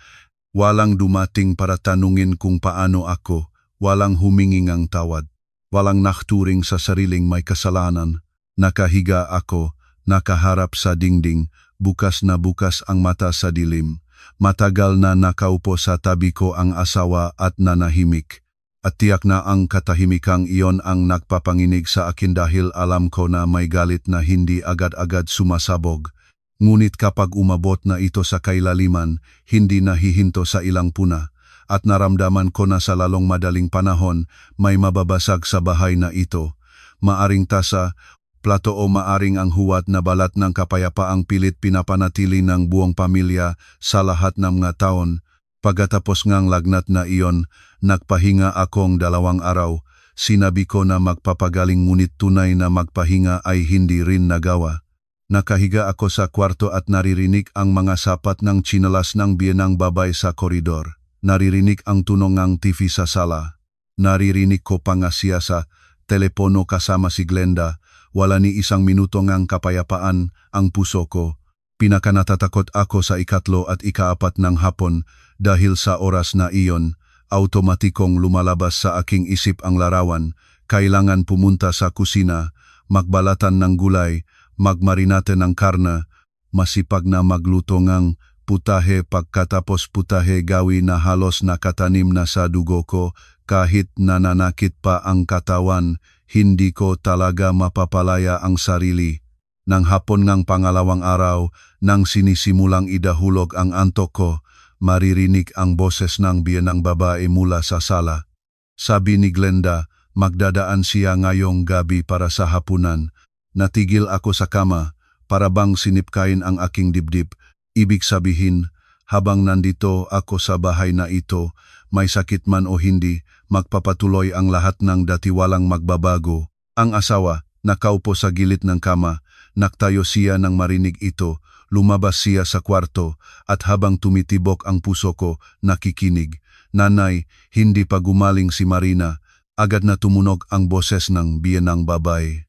Walang dumating para tanungin kung paano ako, walang humingi ng tawad, walang nakturing sa sariling may kasalanan. Nakahiga ako, nakaharap sa dingding, bukas na bukas ang mata sa dilim. Matagal na nakaupo sa tabi ko ang asawa at nanahimik. At tiyak na ang katahimikang iyon ang nagpapanginig sa akin dahil alam ko na may galit na hindi agad-agad sumasabog. Ngunit kapag umabot na ito sa kailaliman, hindi na hihinto sa ilang puna. At naramdaman ko na sa lalong madaling panahon, may mababasag sa bahay na ito. Maaring tasa, plato o maaring ang huwat na balat ng kapayapaang pilit pinapanatili ng buong pamilya sa lahat ng mga taon. Pagkatapos ngang lagnat na iyon, nagpahinga akong 2 araw. Sinabi ko na magpapagaling ngunit tunay na magpahinga ay hindi rin nagawa. Nakahiga ako sa kwarto at naririnig ang mga sapat ng tsinelas ng biyenang babae sa koridor. Naririnig ang tunog ng TV sa sala. Naririnig ko pa nga siya sa telepono kasama si Glenda. Wala ni 1 minuto ngang kapayapaan ang puso ko. Pinakanatatakot ako sa 3 at 4 ng hapon dahil sa oras na iyon, automatikong lumalabas sa aking isip ang larawan. Kailangan pumunta sa kusina, magbalatan ng gulay, magmarinate ng karne, masipag na magluto ng putahe pagkatapos putahe gawin na halos nakatanim na sa dugo ko. Kahit nananakit pa ang katawan, hindi ko talaga mapapalaya ang sarili. Nang hapon ngang pangalawang araw, nang sinisimulang idahulog ang antok ko, maririnig ang boses ng biyenang babae mula sa sala. Sabi ni Glenda, magdadaan siya ngayong gabi para sa hapunan. Natigil ako sa kama, para bang sinipkain ang aking dibdib. Ibig sabihin, habang nandito ako sa bahay na ito, may sakit man o hindi, magpapatuloy ang lahat ng dati walang magbabago. Ang asawa, nakaupo sa gilid ng kama, naktayo siya nang marinig ito, lumabas siya sa kwarto at habang tumitibok ang puso ko, nakikinig. Nanay, hindi pa gumaling si Marina, agad na tumunog ang boses ng biyenang babae.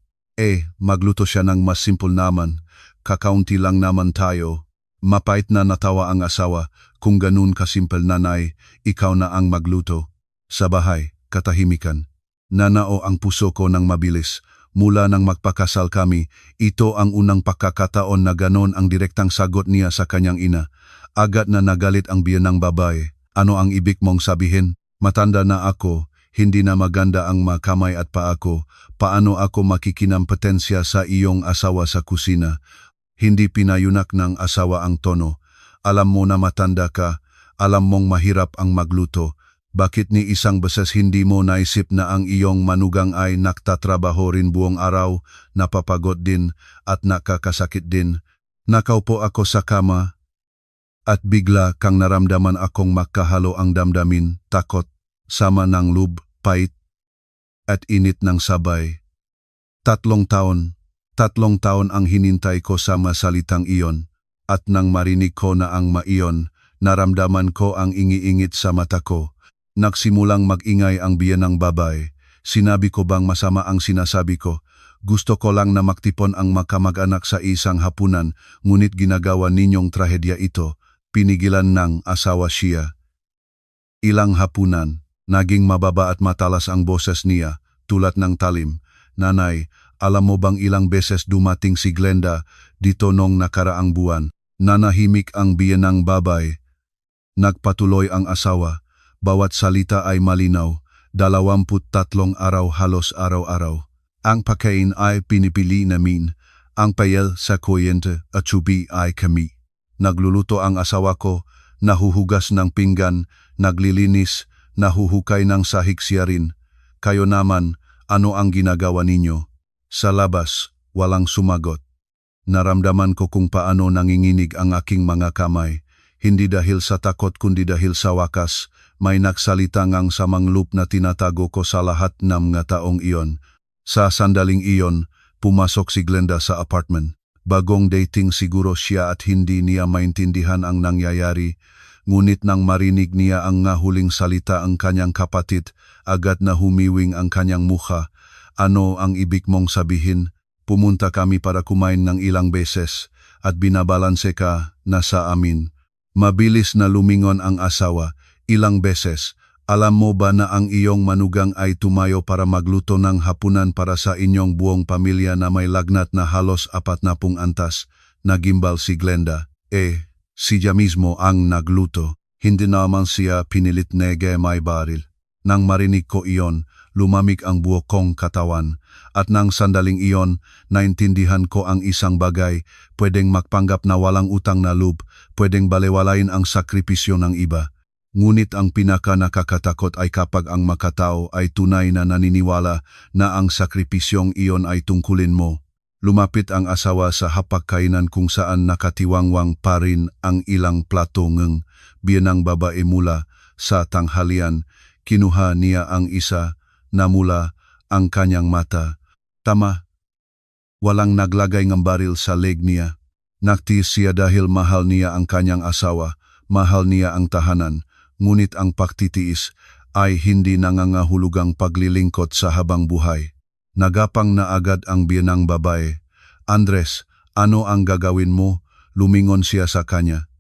Magluto siya ng mas simple naman, kakaunti lang naman tayo. Mapait na natawa ang asawa, kung ganun kasimpel nanay, ikaw na ang magluto. Sa bahay, katahimikan. Nanao ang puso ko ng mabilis. Mula nang magpakasal kami, ito ang unang pagkakataon na ganon ang direktang sagot niya sa kanyang ina. Agad na nagalit ang biyenang babae. Ano ang ibig mong sabihin? Matanda na ako, hindi na maganda ang makamay at paa ko. Paano ako makikinampetensya sa iyong asawa sa kusina? Hindi pinayunak ng asawa ang tono. Alam mo na matanda ka, alam mong mahirap ang magluto. Bakit ni isang beses hindi mo naisip na ang iyong manugang ay naktatrabaho rin buong araw, napapagod din at nakakasakit din? Nakaupo ako sa kama at bigla kang naramdaman akong makahalo ang damdamin, takot, sama ng lub, pait at init ng sabay. 3 taon ang hinintay ko sa masalitang iyon, at nang marinig ko na ang maiyon, naramdaman ko ang ingi-ingit sa mata ko. Nagsimulang mag-ingay ang biyenang babae. Sinabi ko bang masama ang sinasabi ko? Gusto ko lang na maktipon ang makamag-anak sa isang hapunan, ngunit ginagawa ninyong trahedya ito. Pinigilan ng asawa siya. Ilang hapunan, naging mababa at matalas ang boses niya, tulad ng talim. Nanay, alam mo bang ilang beses dumating si Glenda dito nung nakaraang buwan? Nanahimik ang biyenang babae. Nagpatuloy ang asawa. Bawat salita ay malinaw. 23 araw halos araw-araw. Ang pagkain ay pinipili namin. Ang payel sa kuryente at tsubi ay kami. Nagluluto ang asawa ko, nahuhugas ng pinggan, naglilinis, nahuhukay ng sahig siya rin. Kayo naman, ano ang ginagawa ninyo? Sa labas, walang sumagot. Naramdaman ko kung paano nanginginig ang aking mga kamay. Hindi dahil sa takot kundi dahil sa wakas, may nagsalita ngang samangloob na tinatago ko sa lahat ng mga taong iyon. Sa sandaling iyon, pumasok si Glenda sa apartment. Bagong dating siguro siya at hindi niya maintindihan ang nangyayari. Ngunit nang marinig niya ang huling salita ang kanyang kapatid, agad na humiwing ang kanyang mukha. Ano ang ibig mong sabihin? Pumunta kami para kumain ng ilang beses at binabalanse ka na sa amin. Mabilis na lumingon ang asawa. Ilang beses. Alam mo ba na ang iyong manugang ay tumayo para magluto ng hapunan para sa inyong buong pamilya na may lagnat na halos 40 antas? Nagimbal si Glenda. Siya mismo ang nagluto. Hindi naman siya pinilit nege may baril. Nang marinig ko iyon, lumamig ang buo kong katawan. At nang sandaling iyon, naintindihan ko ang isang bagay, pwedeng magpanggap na walang utang na loob, pwedeng balewalain ang sakripisyo ng iba. Ngunit ang pinaka nakakatakot ay kapag ang makatao ay tunay na naniniwala na ang sakripisyong iyon ay tungkulin mo. Lumapit ang asawa sa hapagkainan kung saan nakatiwangwang pa rin ang ilang plato ng biyenang babae mula sa tanghalian. Kinuha niya ang isa, namula ang kanyang mata. Tama, walang naglagay ng baril sa leg niya. Naktiis siya dahil mahal niya ang kanyang asawa, mahal niya ang tahanan. Ngunit ang pagtitiis ay hindi nangangahulugang paglilingkod sa habang buhay. Nagapang na agad ang biyenang babae. Andres, ano ang gagawin mo? Lumingon siya sa kanya.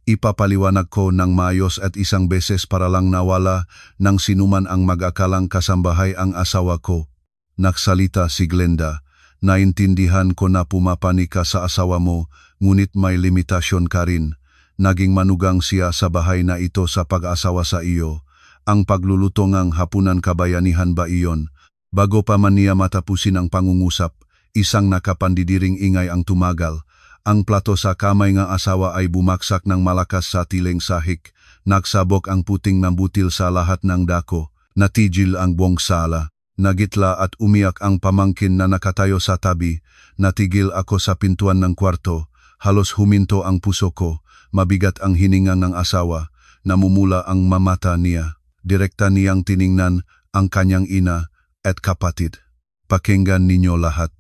Ipapaliwanag ko ng maayos at isang beses para lang nawala ng sinuman ang mag-akalang kasambahay ang asawa ko. Nagsalita si Glenda. Naintindihan ko na pumapani ka sa asawa mo, ngunit may limitasyon ka rin. Naging manugang siya sa bahay na ito sa pag-asawa sa iyo. Ang pagluluto ng hapunan kabayanihan ba iyon? Bago pa man niya matapusin ang pangungusap, isang nakapandidiring ingay ang tumagal. Ang plato sa kamay ng asawa ay bumaksak ng malakas sa tiling sahig. Nagsabog ang puting ng butil sa lahat ng dako. Natigil ang buong sala. Nagitla at umiyak ang pamangkin na nakatayo sa tabi. Natigil ako sa pintuan ng kwarto. Halos huminto ang puso ko. Mabigat ang hininga ng asawa, namumula ang mamata niya. Direkta niyang tiningnan ang kanyang ina at kapatid. Pakinggan ninyo lahat.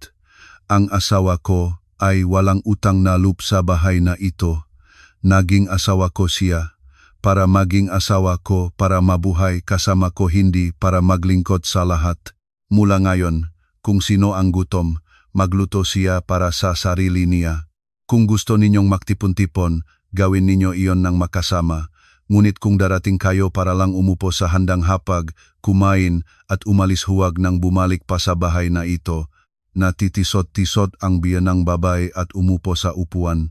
Ang asawa ko ay walang utang na loob sa bahay na ito. Naging asawa ko siya. Para maging asawa ko, para mabuhay kasama ko, hindi para maglingkod sa lahat. Mula ngayon, kung sino ang gutom, magluto siya para sa sarili niya. Kung gusto ninyong magtipon-tipon, gawin ninyo iyon ng makasama. Ngunit kung darating kayo para lang umupo sa handang hapag, kumain at umalis, huwag nang bumalik pa sa bahay na ito. Natitisot-tisot ang biyanang babae at umupo sa upuan.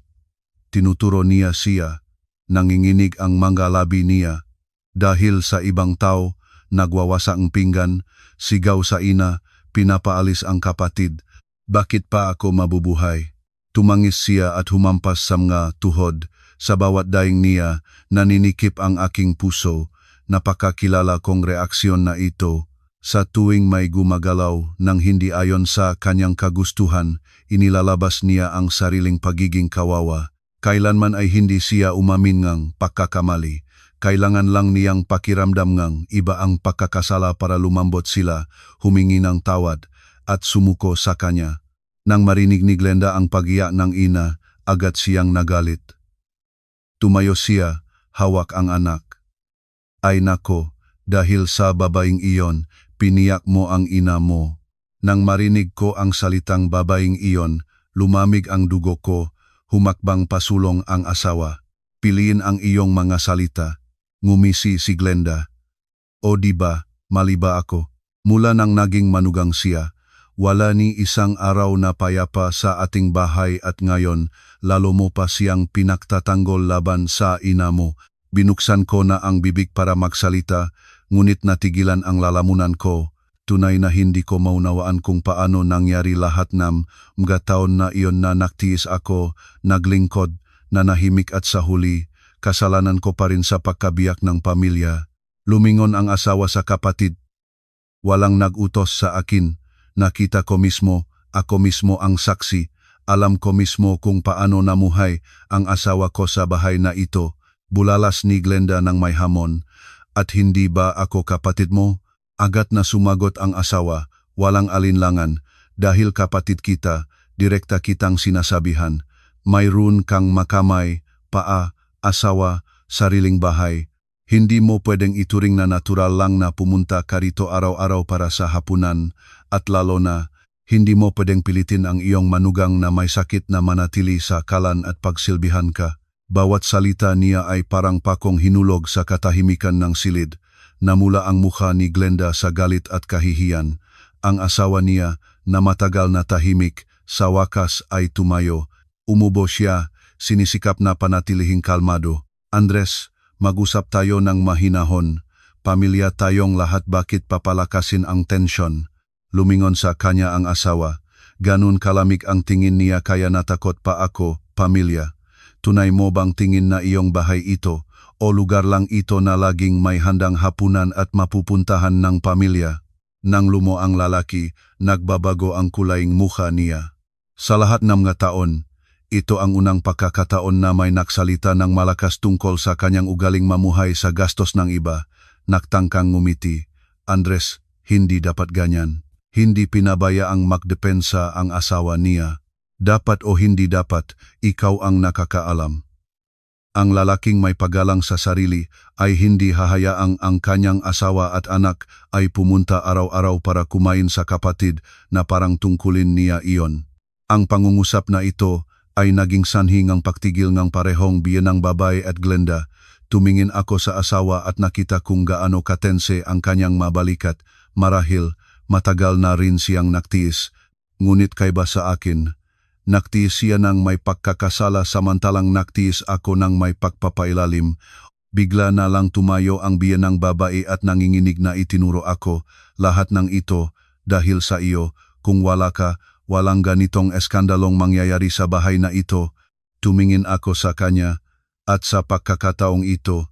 Tinuturo niya siya. Nanginginig ang mga labi niya. Dahil sa ibang tao, nagwawasa ang pinggan, sigaw sa ina, pinapaalis ang kapatid. Bakit pa ako mabubuhay? Tumangis siya at humampas sa mga tuhod. Sa bawat daing niya, naninikip ang aking puso. Napakakilala kong reaksyon na ito. Sa tuwing may gumagalaw nang hindi ayon sa kanyang kagustuhan, inilalabas niya ang sariling pagiging kawawa. Kailanman ay hindi siya umamin ngang pagkakamali. Kailangan lang niyang pakiramdam ngang iba ang pagkakasala para lumambot sila, humingi ng tawad, at sumuko sa kanya. Nang marinig ni Glenda ang pagiyak ng ina, agad siyang nagalit. Tumayo siya, hawak ang anak. Ay nako, dahil sa babaeng iyon, piniyak mo ang ina mo. Nang marinig ko ang salitang babaeng iyon, lumamig ang dugo ko, humakbang pasulong ang asawa. Piliin ang iyong mga salita. Ngumisi si Glenda. O diba, mali ba ako? Mula nang naging manugang siya, wala ni isang araw na payapa sa ating bahay at ngayon, lalo mo pa siyang pinagtatanggol laban sa ina mo. Binuksan ko na ang bibig para magsalita, ngunit natigilan ang lalamunan ko. Tunay na hindi ko maunawaan kung paano nangyari lahat ng mga taon na iyon na naktiis ako, naglingkod, nanahimik at sa huli, kasalanan ko pa rin sa pagkabiyak ng pamilya. Lumingon ang asawa sa kapatid. Walang nag-utos sa akin. Nakita ko mismo, ako mismo ang saksi. Alam ko mismo kung paano namuhay ang asawa ko sa bahay na ito. Bulalas ni Glenda ng may hamon. At hindi ba ako kapatid mo? Agad na sumagot ang asawa, walang alinlangan. Dahil kapatid kita, direkta kitang sinasabihan. Mayroon kang makamay, paa, asawa, sariling bahay. Hindi mo pwedeng ituring na natural lang na pumunta ka rito araw-araw para sa hapunan. At lalo na, hindi mo pwedeng pilitin ang iyong manugang na may sakit na manatili sa kalan at pagsilbihan ka. Bawat salita niya ay parang pakong hinulog sa katahimikan ng silid. Namula ang mukha ni Glenda sa galit at kahihiyan. Ang asawa niya, na matagal na tahimik, sa wakas ay tumayo. Umubo siya, sinisikap na panatilihing kalmado. Andres, mag-usap tayo ng mahinahon. Pamilya tayong lahat, bakit papalakasin ang tensyon? Lumingon sa kanya ang asawa. Ganun kalamig ang tingin niya kaya natakot pa ako, pamilya. Tunay mo bang tingin na iyong bahay ito o lugar lang ito na laging may handang hapunan at mapupuntahan ng pamilya? Nang lumo ang lalaki, nagbabago ang kulaing mukha niya. Sa lahat ng mga taon, ito ang unang pagkakataon na may naksalita ng malakas tungkol sa kanyang ugaling mamuhay sa gastos ng iba. Nagtangkang ngumiti. Andres, hindi dapat ganyan. Hindi pinabayaang magdepensa ang asawa niya. Dapat o hindi dapat, ikaw ang nakakaalam. Ang lalaking may paggalang sa sarili ay hindi hahayaang ang kanyang asawa at anak ay pumunta araw-araw para kumain sa kapatid na parang tungkulin niya iyon. Ang pangungusap na ito ay naging sanhi ng pagtigil ng parehong biyanang babae at Glenda. Tumingin ako sa asawa at nakita kung gaano katense ang kanyang mabalikat. Marahil, matagal na rin siyang naktiis. Ngunit kaiba sa akin, naktiis siya ng may pagkakasala samantalang naktiis ako ng may pagpapailalim. Bigla na lang tumayo ang biyanang babae at nanginginig na itinuro ako, lahat ng ito dahil sa iyo. Kung wala ka, walang ganitong eskandalong mangyayari sa bahay na ito. Tumingin ako sa kanya at sa pagkakataong ito,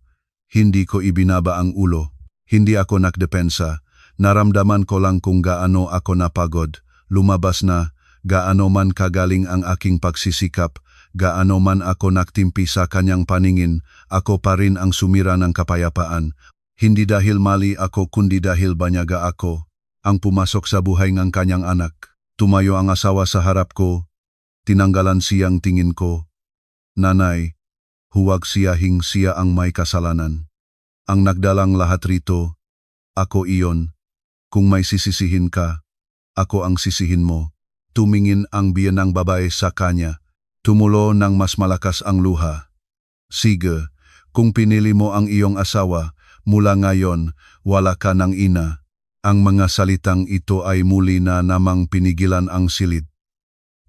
hindi ko ibinaba ang ulo. Hindi ako nagdepensa. Naramdaman ko lang kung gaano ako napagod. Lumabas na, gaano man kagaling ang aking pagsisikap, gaano man ako nagtimpi sa kanyang paningin, ako pa rin ang sumira ng kapayapaan. Hindi dahil mali ako kundi dahil banyaga ako, ang pumasok sa buhay ng kanyang anak. Tumayo ang asawa sa harap ko, tinanggalan siyang tingin ko. Nanay, huwag siyahing siya ang may kasalanan. Ang nagdalang lahat rito, ako iyon. Kung may sisisihin ka, ako ang sisihin mo. Tumingin ang biyanang babae sa kanya. Tumulo ng mas malakas ang luha. Sige, kung pinili mo ang iyong asawa, mula ngayon, wala ka ng ina. Ang mga salitang ito ay muli na namang pinigilan ang silid.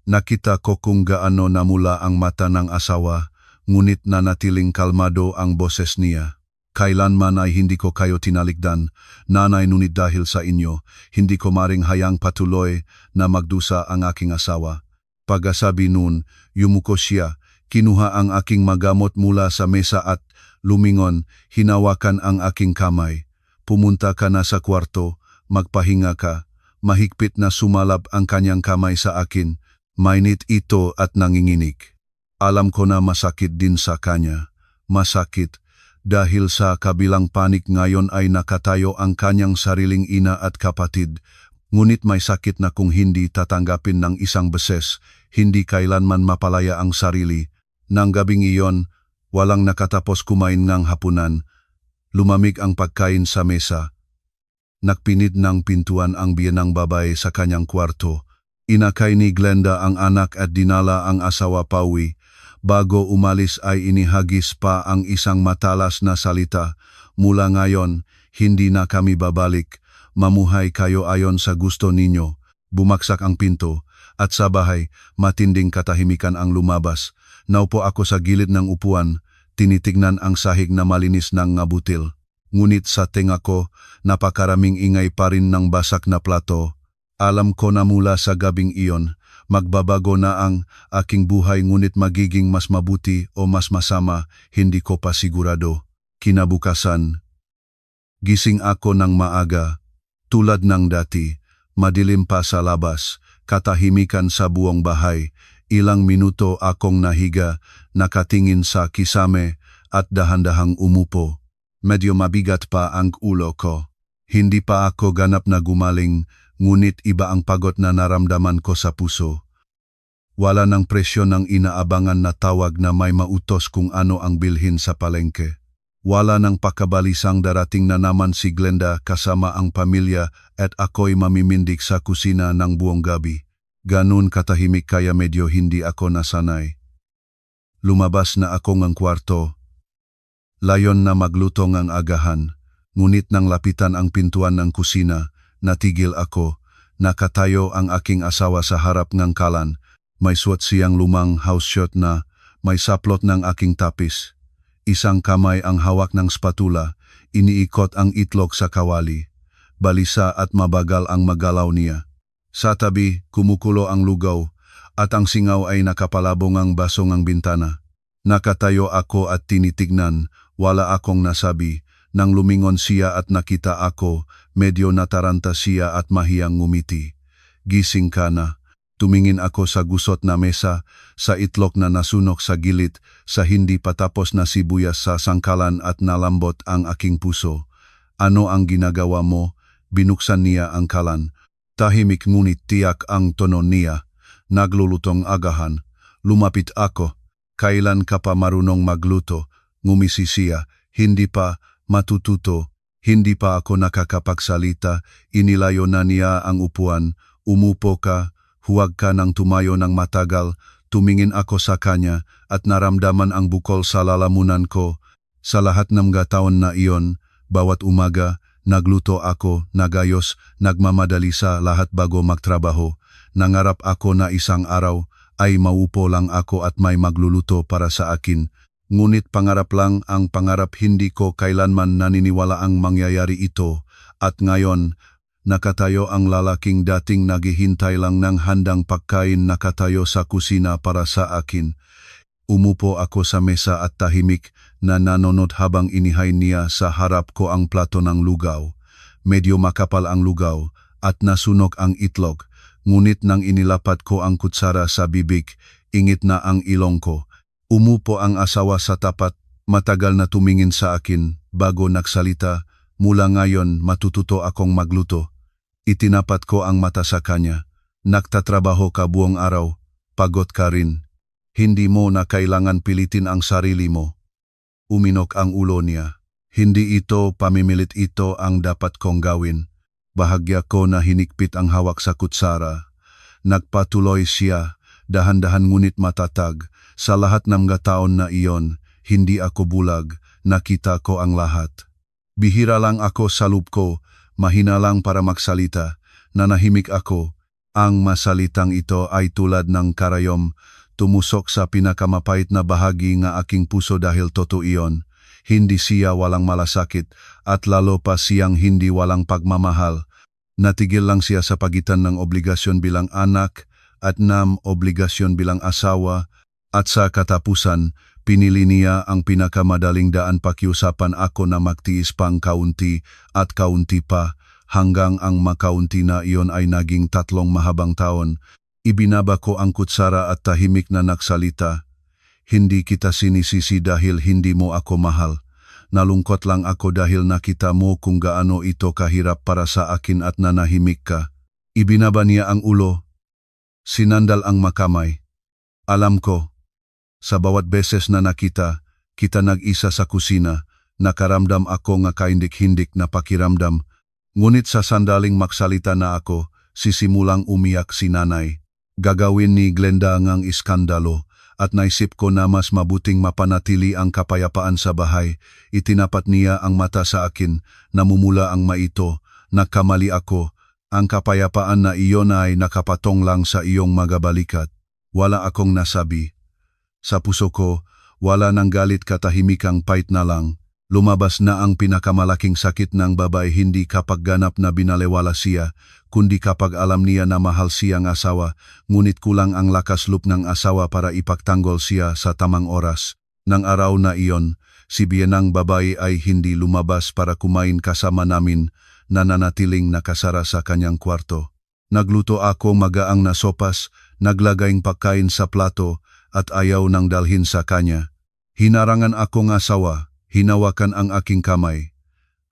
Nakita ko kung gaano namula ang mata ng asawa, ngunit nanatiling kalmado ang boses niya. Kailanman ay hindi ko kayo tinalikdan, nanay, ngunit dahil sa inyo, hindi ko maring hayang patuloy na magdusa ang aking asawa. Pagkasabi nun, yumuko siya, kinuha ang aking magamot mula sa mesa at lumingon, hinawakan ang aking kamay. Pumunta ka na sa kwarto, magpahinga ka. Mahigpit na sumalab ang kanyang kamay sa akin. Mainit ito at nanginginig. Alam ko na masakit din sa kanya. Masakit dahil sa kabilang panik ngayon ay nakatayo ang kanyang sariling ina at kapatid. Ngunit may sakit na kung hindi tatanggapin ng isang beses, hindi kailanman mapalaya ang sarili. Nang gabing iyon, walang nakatapos kumain ng hapunan. Lumamig ang pagkain sa mesa. Nakpinid ng pintuan ang biyenang babae sa kanyang kwarto. Inakay ni Glenda ang anak at dinala ang asawa pauwi. Bago umalis ay inihagis pa ang isang matalas na salita. Mula ngayon, hindi na kami babalik. Mamuhay kayo ayon sa gusto ninyo. Bumaksak ang pinto, at sa bahay, matinding katahimikan ang lumabas. Naupo ako sa gilid ng upuan, tinitignan ang sahig na malinis ng ngabutil. Ngunit sa tenga ko, napakaraming ingay pa rin ng basak na plato. Alam ko na mula sa gabing iyon, magbabago na ang aking buhay, ngunit magiging mas mabuti o mas masama, hindi ko pa sigurado. Kinabukasan, gising ako ng maaga. Tulad ng dati, madilim pa sa labas, katahimikan sa buong bahay. Ilang minuto akong nahiga, nakatingin sa kisame at dahan-dahang umupo. Medyo mabigat pa ang ulo ko. Hindi pa ako ganap na gumaling, ngunit iba ang pagod na naramdaman ko sa puso. Wala ng presyo ng inaabangan na tawag na may mautos kung ano ang bilhin sa palengke. Wala ng pakabalisang darating na naman si Glenda kasama ang pamilya at ako'y mamimindik sa kusina ng buong gabi. Ganun katahimik kaya medyo hindi ako nasanay. Lumabas na ako ng kwarto. Layon na magluto ng agahan, ngunit nang lapitan ang pintuan ng kusina, natigil ako. Nakatayo ang aking asawa sa harap ng kalan. May suot siyang lumang house shirt na may saplot ng aking tapis. Isang kamay ang hawak ng spatula, iniikot ang itlog sa kawali. Balisa at mabagal ang magalaw niya. Sa tabi, kumukulo ang lugaw, at ang singaw ay nakapalabong ang baso ng bintana. Nakatayo ako at tinitignan, wala akong nasabi. Nang lumingon siya at nakita ako, medyo nataranta siya at mahiyang ngumiti. Gising ka na. Tumingin ako sa gusot na mesa, sa itlog na nasunok sa gilid, sa hindi patapos na sibuyas sa sangkalan at nalambot ang aking puso. Ano ang ginagawa mo? Binuksan niya ang kalan. Tahimik ngunit tiyak ang tono niya. Naglulutong agahan. Lumapit ako. Kailan ka pa marunong magluto? Ngumisi siya. Hindi pa, matututo. Hindi pa ako nakakapagsalita. Inilayo na niya ang upuan. Umupo ka. Huwag ka nang tumayo ng matagal. Tumingin ako sa kanya at naramdaman ang bukol sa lalamunan ko. Sa lahat ng taon na iyon, bawat umaga, nagluto ako, nagayos, nagmamadali sa lahat bago magtrabaho. Nangarap ako na isang araw ay maupo lang ako at may magluluto para sa akin. Ngunit pangarap lang ang pangarap, hindi ko kailanman naniniwala ang mangyayari ito. At ngayon, nakatayo ang lalaking dating naghihintay lang ng handang pagkain, nakatayo sa kusina para sa akin. Umupo ako sa mesa at tahimik na nanonood habang inihay niya sa harap ko ang plato ng lugaw. Medyo makapal ang lugaw at nasunog ang itlog, ngunit nang inilapat ko ang kutsara sa bibig, ingit na ang ilong ko. Umupo ang asawa sa tapat, matagal na tumingin sa akin bago nagsalita. Mula ngayon matututo akong magluto. Itinapat ko ang mata sa kanya. Nagtatrabaho ka buong araw, pagod ka rin. Hindi mo na kailangan pilitin ang sarili mo. Uminok ang ulo niya. Hindi ito pamimilit, ito ang dapat kong gawin. Bahagya ko na hinikpit ang hawak sa kutsara. Nagpatuloy siya. dahan-dahan ngunit matatag. Sa lahat ng mga taon na iyon, hindi ako bulag, nakita ko ang lahat. Bihira lang ako sa loob ko, mahina lang para magsalita, nanahimik ako. Ang masalitang ito ay tulad ng karayom, tumusok sa pinakamapait na bahagi ng aking puso dahil totoo iyon. Hindi siya walang malasakit at lalo pa siyang hindi walang pagmamahal. Natigil lang siya sa pagitan ng obligasyon bilang anak at obligasyon bilang asawa at sa katapusan, pinili niya ang pinakamadaling daan pakiusapan ako na magtiis pang kaunti at kaunti pa hanggang ang makaunti na iyon ay naging 3 mahabang taon. Ibinaba ko ang kutsara at tahimik na nagsalita. Hindi kita sinisisi dahil hindi mo ako mahal. Nalungkot lang ako dahil nakita mo kung gaano ito kahirap para sa akin at nanahimik ka. Ibinaba niya ang ulo. Sinandal ang makamay. Alam ko, sa bawat beses na nakita, kita nag-isa sa kusina, nakaramdam ako nga kahindik-hindik na pakiramdam. Ngunit sa sandaling magsalita na ako, sisimulang umiyak si nanay. Gagawin ni Glenda ngang iskandalo. At naisip ko na mas mabuting mapanatili ang kapayapaan sa bahay. Itinapat niya ang mata sa akin, namumula ang maito, nagkamali ako. Ang kapayapaan na iyon ay nakapatong lang sa iyong magabalikat. Wala akong nasabi. Sa puso ko, wala nang galit, katahimikang pait na lang. Lumabas na ang pinakamalaking sakit ng babae hindi kapag ganap na binalewala siya, kundi kapag alam niya na mahal siyang asawa, ngunit kulang ang lakas loob ng asawa para ipagtanggol siya sa tamang oras. Nang araw na iyon, si biyenang babae ay hindi lumabas para kumain kasama namin, nananatiling nakasara sa kanyang kwarto. Nagluto ako magaang na sopas, naglagayng pagkain sa plato at ayaw nang dalhin sa kanya. Hinarangan akong asawa, hinawakan ang aking kamay.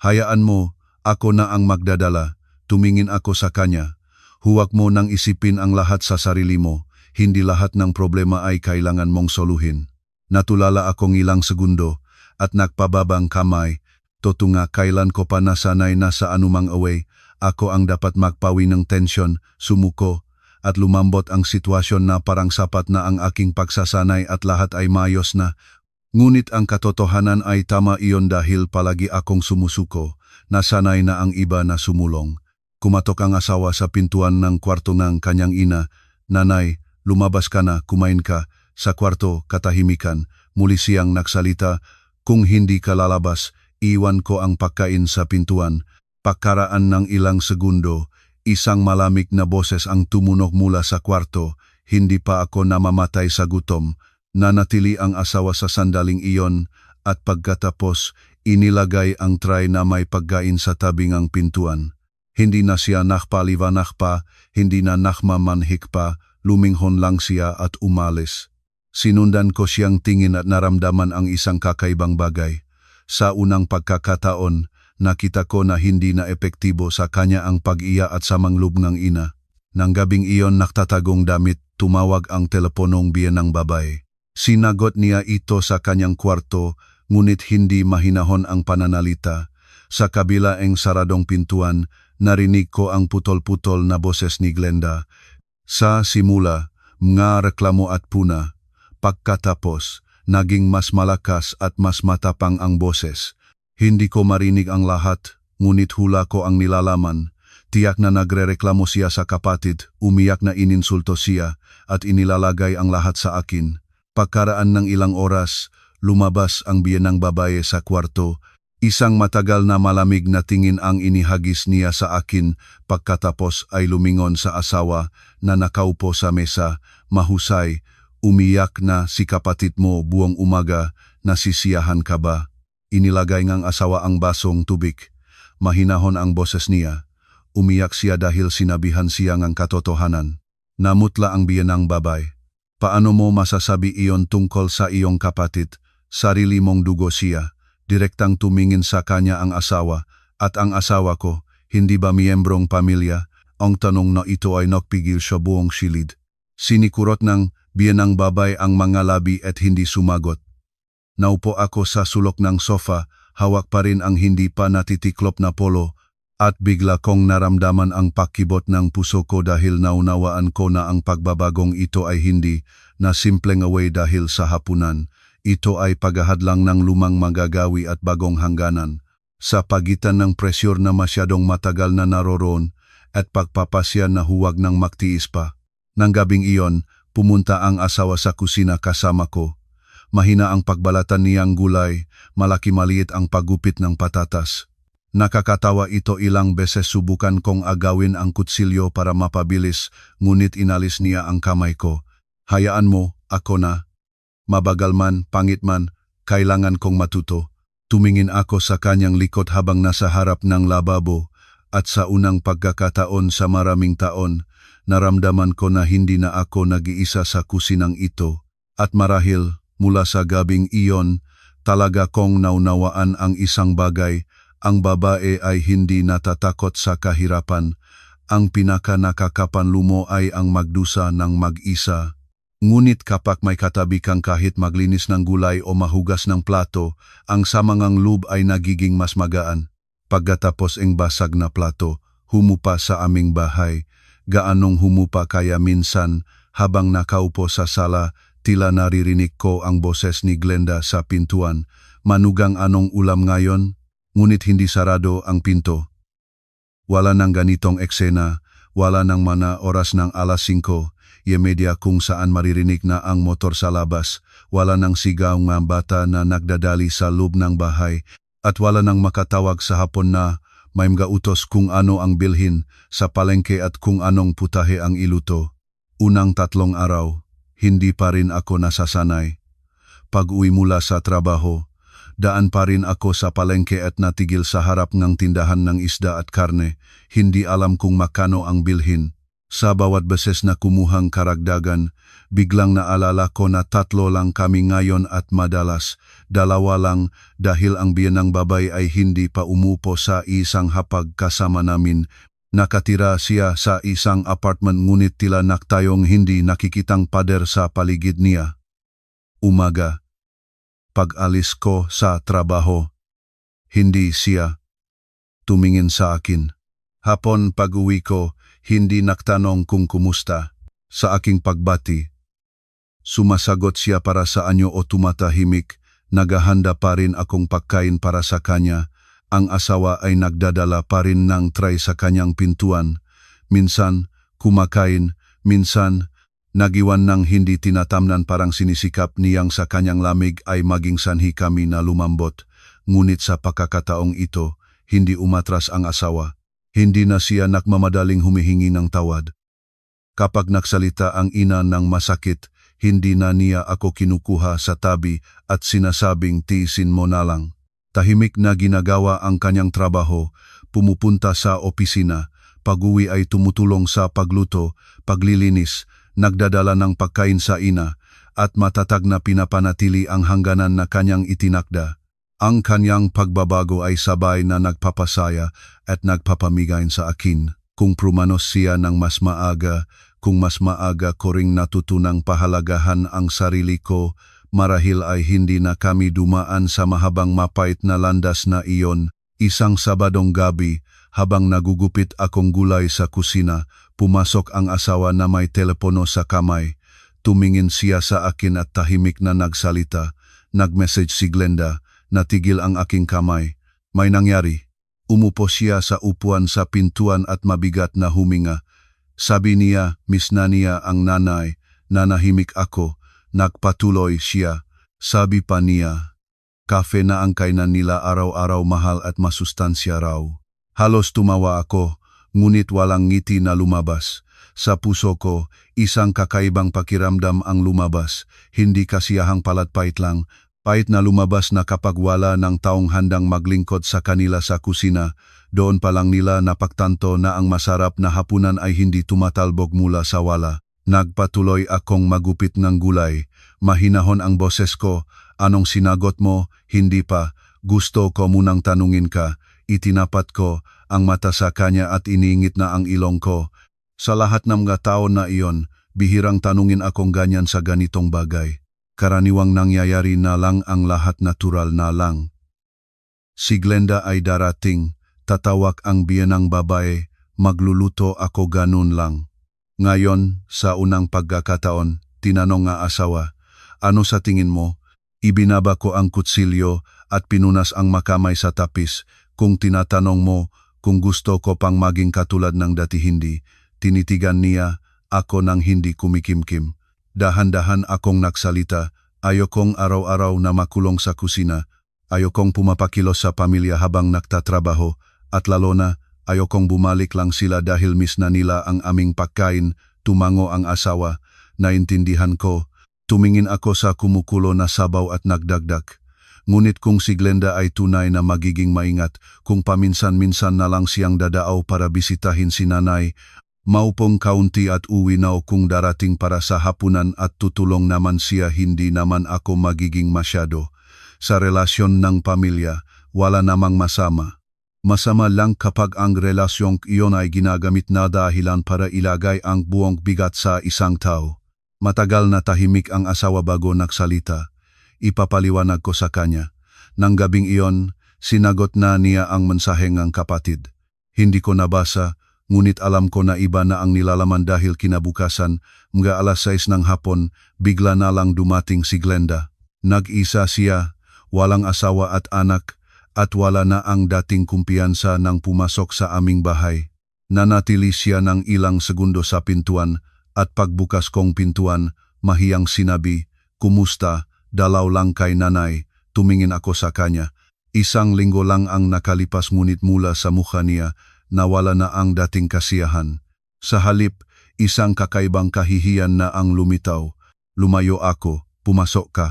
Hayaan mo, ako na ang magdadala. Tumingin ako sa kanya. Huwag mo nang isipin ang lahat sa sarili mo. Hindi lahat ng problema ay kailangan mong soluhin. Natulala akong ilang segundo at nagpababang kamay. Totunga kailan ko pa nasanay na sa anumang away. Ako ang dapat magpawi ng tensyon, sumuko, at lumambot ang sitwasyon na parang sapat na ang aking pagsasanay at lahat ay mayos na. Ngunit ang katotohanan ay tama iyon dahil palagi akong sumusuko. Nasanay na ang iba na sumulong. Kumatok ang asawa sa pintuan ng kwarto ng kanyang ina. Nanay, lumabas ka na, kumain ka. Sa kwarto, katahimikan. Muli siyang nagsalita, kung hindi ka lalabas, iwan ko ang pagkain sa pintuan. Pagkaraan ng ilang segundo, isang malamig na boses ang tumunog mula sa kwarto. Hindi pa ako namamatay sa gutom. Nanatili ang asawa sa sandaling iyon at pagkatapos, inilagay ang tray na may pagkain sa tabing ang pintuan. Hindi na siya nakpa, hindi na nakmamanhik pa, luminghon lang siya at umalis. Sinundan ko siyang tingin at naramdaman ang isang kakaibang bagay. Sa unang pagkakataon, nakita ko na hindi na epektibo sa kanya ang pag-iya at samangloob ng ina. Nang gabing iyon naktatagong damit, tumawag ang teleponong biyenang babae. Sinagot niya ito sa kanyang kwarto, ngunit hindi mahinahon ang pananalita. Sa kabila ng saradong pintuan, narinig ko ang putol-putol na boses ni Glenda. Sa simula, mga reklamo at puna. Pagkatapos, naging mas malakas at mas matapang ang boses. Hindi ko marinig ang lahat, ngunit hula ko ang nilalaman. Tiyak na nagrereklamo siya sa kapatid, umiyak na ininsulto siya, at inilalagay ang lahat sa akin. Pagkaraan ng ilang oras, lumabas ang biyenang babae sa kwarto. Isang matagal na malamig na tingin ang inihagis niya sa akin, pagkatapos ay lumingon sa asawa na nakaupo sa mesa, mahusay, umiyak na, si kapatid mo buong umaga, nasisiyahan ka ba? Inilagay ngang asawa ang basong tubig. Mahinahon ang boses niya. Umiyak siya dahil sinabihan siya ng katotohanan. Namutla ang biyenang babae. Paano mo masasabi iyon tungkol sa iyong kapatid? Sarili mong dugo siya. Direktang tumingin sa kanya ang asawa, at ang asawa ko, hindi ba miyembrong pamilya? Ang tanong na ito ay nagpigil sa buong silid. Sinikurot ng biyenang babae ang mga labi at hindi sumagot. Naupo ako sa sulok ng sofa, hawak pa rin ang hindi pa natitiklop na polo. At bigla kong naramdaman ang pakibot ng puso ko dahil naunawaan ko na ang pagbabagong ito ay hindi na simpleng away dahil sa hapunan. Ito ay paghahadlang ng lumang magagawi at bagong hangganan. Sa pagitan ng presyur na masyadong matagal na naroroon at pagpapasya na huwag nang magtiis pa. Nang gabing iyon, pumunta ang asawa sa kusina kasama ko. Mahina ang pagbalatan niyang gulay, malaki-maliit ang paggupit ng patatas. Nakakatawa ito, ilang beses subukan kong agawin ang kutsilyo para mapabilis, ngunit inalis niya ang kamay ko. Hayaan mo, ako na. Mabagal man, pangit man, kailangan kong matuto. Tumingin ako sa kanyang likod habang nasa harap ng lababo, at sa unang pagkakataon sa maraming taon, naramdaman ko na hindi na ako nag-iisa sa kusinang ito. At marahil, mula sa gabing iyon, talaga kong naunawaan ang isang bagay. Ang babae ay hindi natatakot sa kahirapan. Ang pinaka-nakakapanlumo ay ang magdusa ng mag-isa. Ngunit kapag may katabi kang kahit maglinis ng gulay o mahugas ng plato, ang samangang loob ay nagiging mas magaan. Pagkatapos ang basag na plato, humupa sa aming bahay. Gaanong humupa kaya minsan, habang nakaupo sa sala, tila naririnig ko ang boses ni Glenda sa pintuan. Manugang, anong ulam ngayon? Ngunit hindi sarado ang pinto. Wala nang ganitong eksena, wala nang mana oras ng alas 5, media kung saan maririnig na ang motor sa labas, wala nang sigaw ng bata na nagdadali sa loob ng bahay, at wala nang makatawag sa hapon na may mga utos kung ano ang bilhin sa palengke at kung anong putahe ang iluto. Unang 3 araw, hindi pa rin ako nasasanay. Pag-uwi mula sa trabaho, daan pa rin ako sa palengke at natigil sa harap ng tindahan ng isda at karne, hindi alam kung makano ang bilhin. Sa bawat beses na kumuhang karagdagan, biglang naalala ko na 3 lang kami ngayon at madalas 2 lang dahil ang biyanang babay ay hindi pa umupo sa isang hapag kasama namin. Nakatira siya sa isang apartment ngunit tila tayong hindi nakikitang pader sa paligid niya. Umaga. Pag-alis ko sa trabaho, hindi siya tumingin sa akin. Hapon pag-uwi ko, hindi nagtanong kung kumusta. Sa aking pagbati, sumasagot siya para sa anyo o tumatahimik, naghahanda pa rin akong pagkain para sa kanya. Ang asawa ay nagdadala pa rin ng tray sa kanyang pintuan. Minsan, kumakain, minsan, nagiwan ng hindi tinatamnan, parang sinisikap niyang sa kanyang lamig ay maging sanhi kami na lumambot. Ngunit sa pagkakataong ito, hindi umatras ang asawa. Hindi na siya nagmamadaling humihingi ng tawad. Kapag nagsalita ang ina ng masakit, hindi na niya ako kinukuha sa tabi at sinasabing tiisin mo na lang. Tahimik na ginagawa ang kanyang trabaho, pumupunta sa opisina, pag-uwi ay tumutulong sa pagluto, paglilinis, nagdadala ng pagkain sa ina, at matatag na pinapanatili ang hangganan na kanyang itinakda. Ang kanyang pagbabago ay sabay na nagpapasaya at nagpapamigay sa akin. Kung prumanos siya ng mas maaga, kung mas maaga ko ring natutunang pahalagahan ang sarili ko, marahil ay hindi na kami dumaan sa mahabang mapait na landas na iyon. Isang Sabadong gabi, habang nagugupit akong gulay sa kusina, pumasok ang asawa na may telepono sa kamay. Tumingin siya sa akin at tahimik na nagsalita. Nag-message si Glenda, natigil ang aking kamay. May nangyari. Umupo siya sa upuan sa pintuan at mabigat na huminga. Sabi niya, miss na niya ang nanay. Nanahimik ako. Nagpatuloy siya. Sabi pa niya, kafe na ang kainan nila araw-araw, mahal at masustansya raw. Halos tumawa ako, ngunit walang ngiti na lumabas. Sa puso ko, isang kakaibang pakiramdam ang lumabas. Hindi kasiyahang palatpait lang, pait na lumabas na kapag wala ng taong handang maglingkod sa kanila sa kusina, doon pa lang nila napagtanto na ang masarap na hapunan ay hindi tumatalbog mula sa wala. Nagpatuloy akong magupit ng gulay. Mahinahon ang boses ko. Anong sinagot mo? Hindi pa. Gusto ko munang tanungin ka. Itinapat ko ang mata sa kanya at iniingit na ang ilong ko. Sa lahat ng mga taon na iyon, bihirang tanungin akong ganyan sa ganitong bagay. Karaniwang nangyayari na lang ang lahat, natural na lang. Si Glenda ay darating, tatawag ang biyanang babae, magluluto ako ganun lang. Ngayon, sa unang pagkakataon, tinanong nga asawa, ano sa tingin mo? Ibinaba ko ang kutsilyo at pinunas ang makamay sa tapis. Kung tinatanong mo kung gusto ko pang maging katulad ng dati hindi, tinitigan niya ako nang hindi kumikimkim. Dahan-dahan akong nagsalita, ayokong araw-araw na makulong sa kusina, ayokong pumapakilos sa pamilya habang nagtatrabaho, at lalo na ayokong bumalik lang sila dahil miss na nila ang aming pagkain. Tumango ang asawa, naintindihan ko. Tumingin ako sa kumukulo na sabaw at nagdagdag. Ngunit kung si Glenda ay tunay na magiging maingat, kung paminsan-minsan na lang siyang dadaaw para bisitahin si nanay, maupong kaunti at uwi na kung darating para sa hapunan at tutulong naman siya, hindi naman ako magiging masyado. Sa relasyon ng pamilya, wala namang masama. Masama lang kapag ang relasyong iyon ay ginagamit na dahilan para ilagay ang buong bigat sa isang tao. Matagal na tahimik ang asawa bago nagsalita. Ipapaliwanag ko sa kanya. Nang gabing iyon, sinagot na niya ang mensahe ng kapatid. Hindi ko nabasa, ngunit alam ko na iba na ang nilalaman dahil kinabukasan, mga 6:00 ng hapon, bigla na lang dumating si Glenda. Nag-isa siya, walang asawa at anak, at wala na ang dating kumpiyansa nang pumasok sa aming bahay. Nanatili siya ng ilang segundo sa pintuan, at pagbukas kong pintuan, mahiyang sinabi, "Kumusta? Dalaw lang kay nanay." Tumingin ako sa kanya. 1 linggo lang ang nakalipas ngunit mula sa mukha niya, nawala na ang dating kasiyahan. Sa halip, isang kakaibang kahihiyan na ang lumitaw. Lumayo ako, pumasok ka.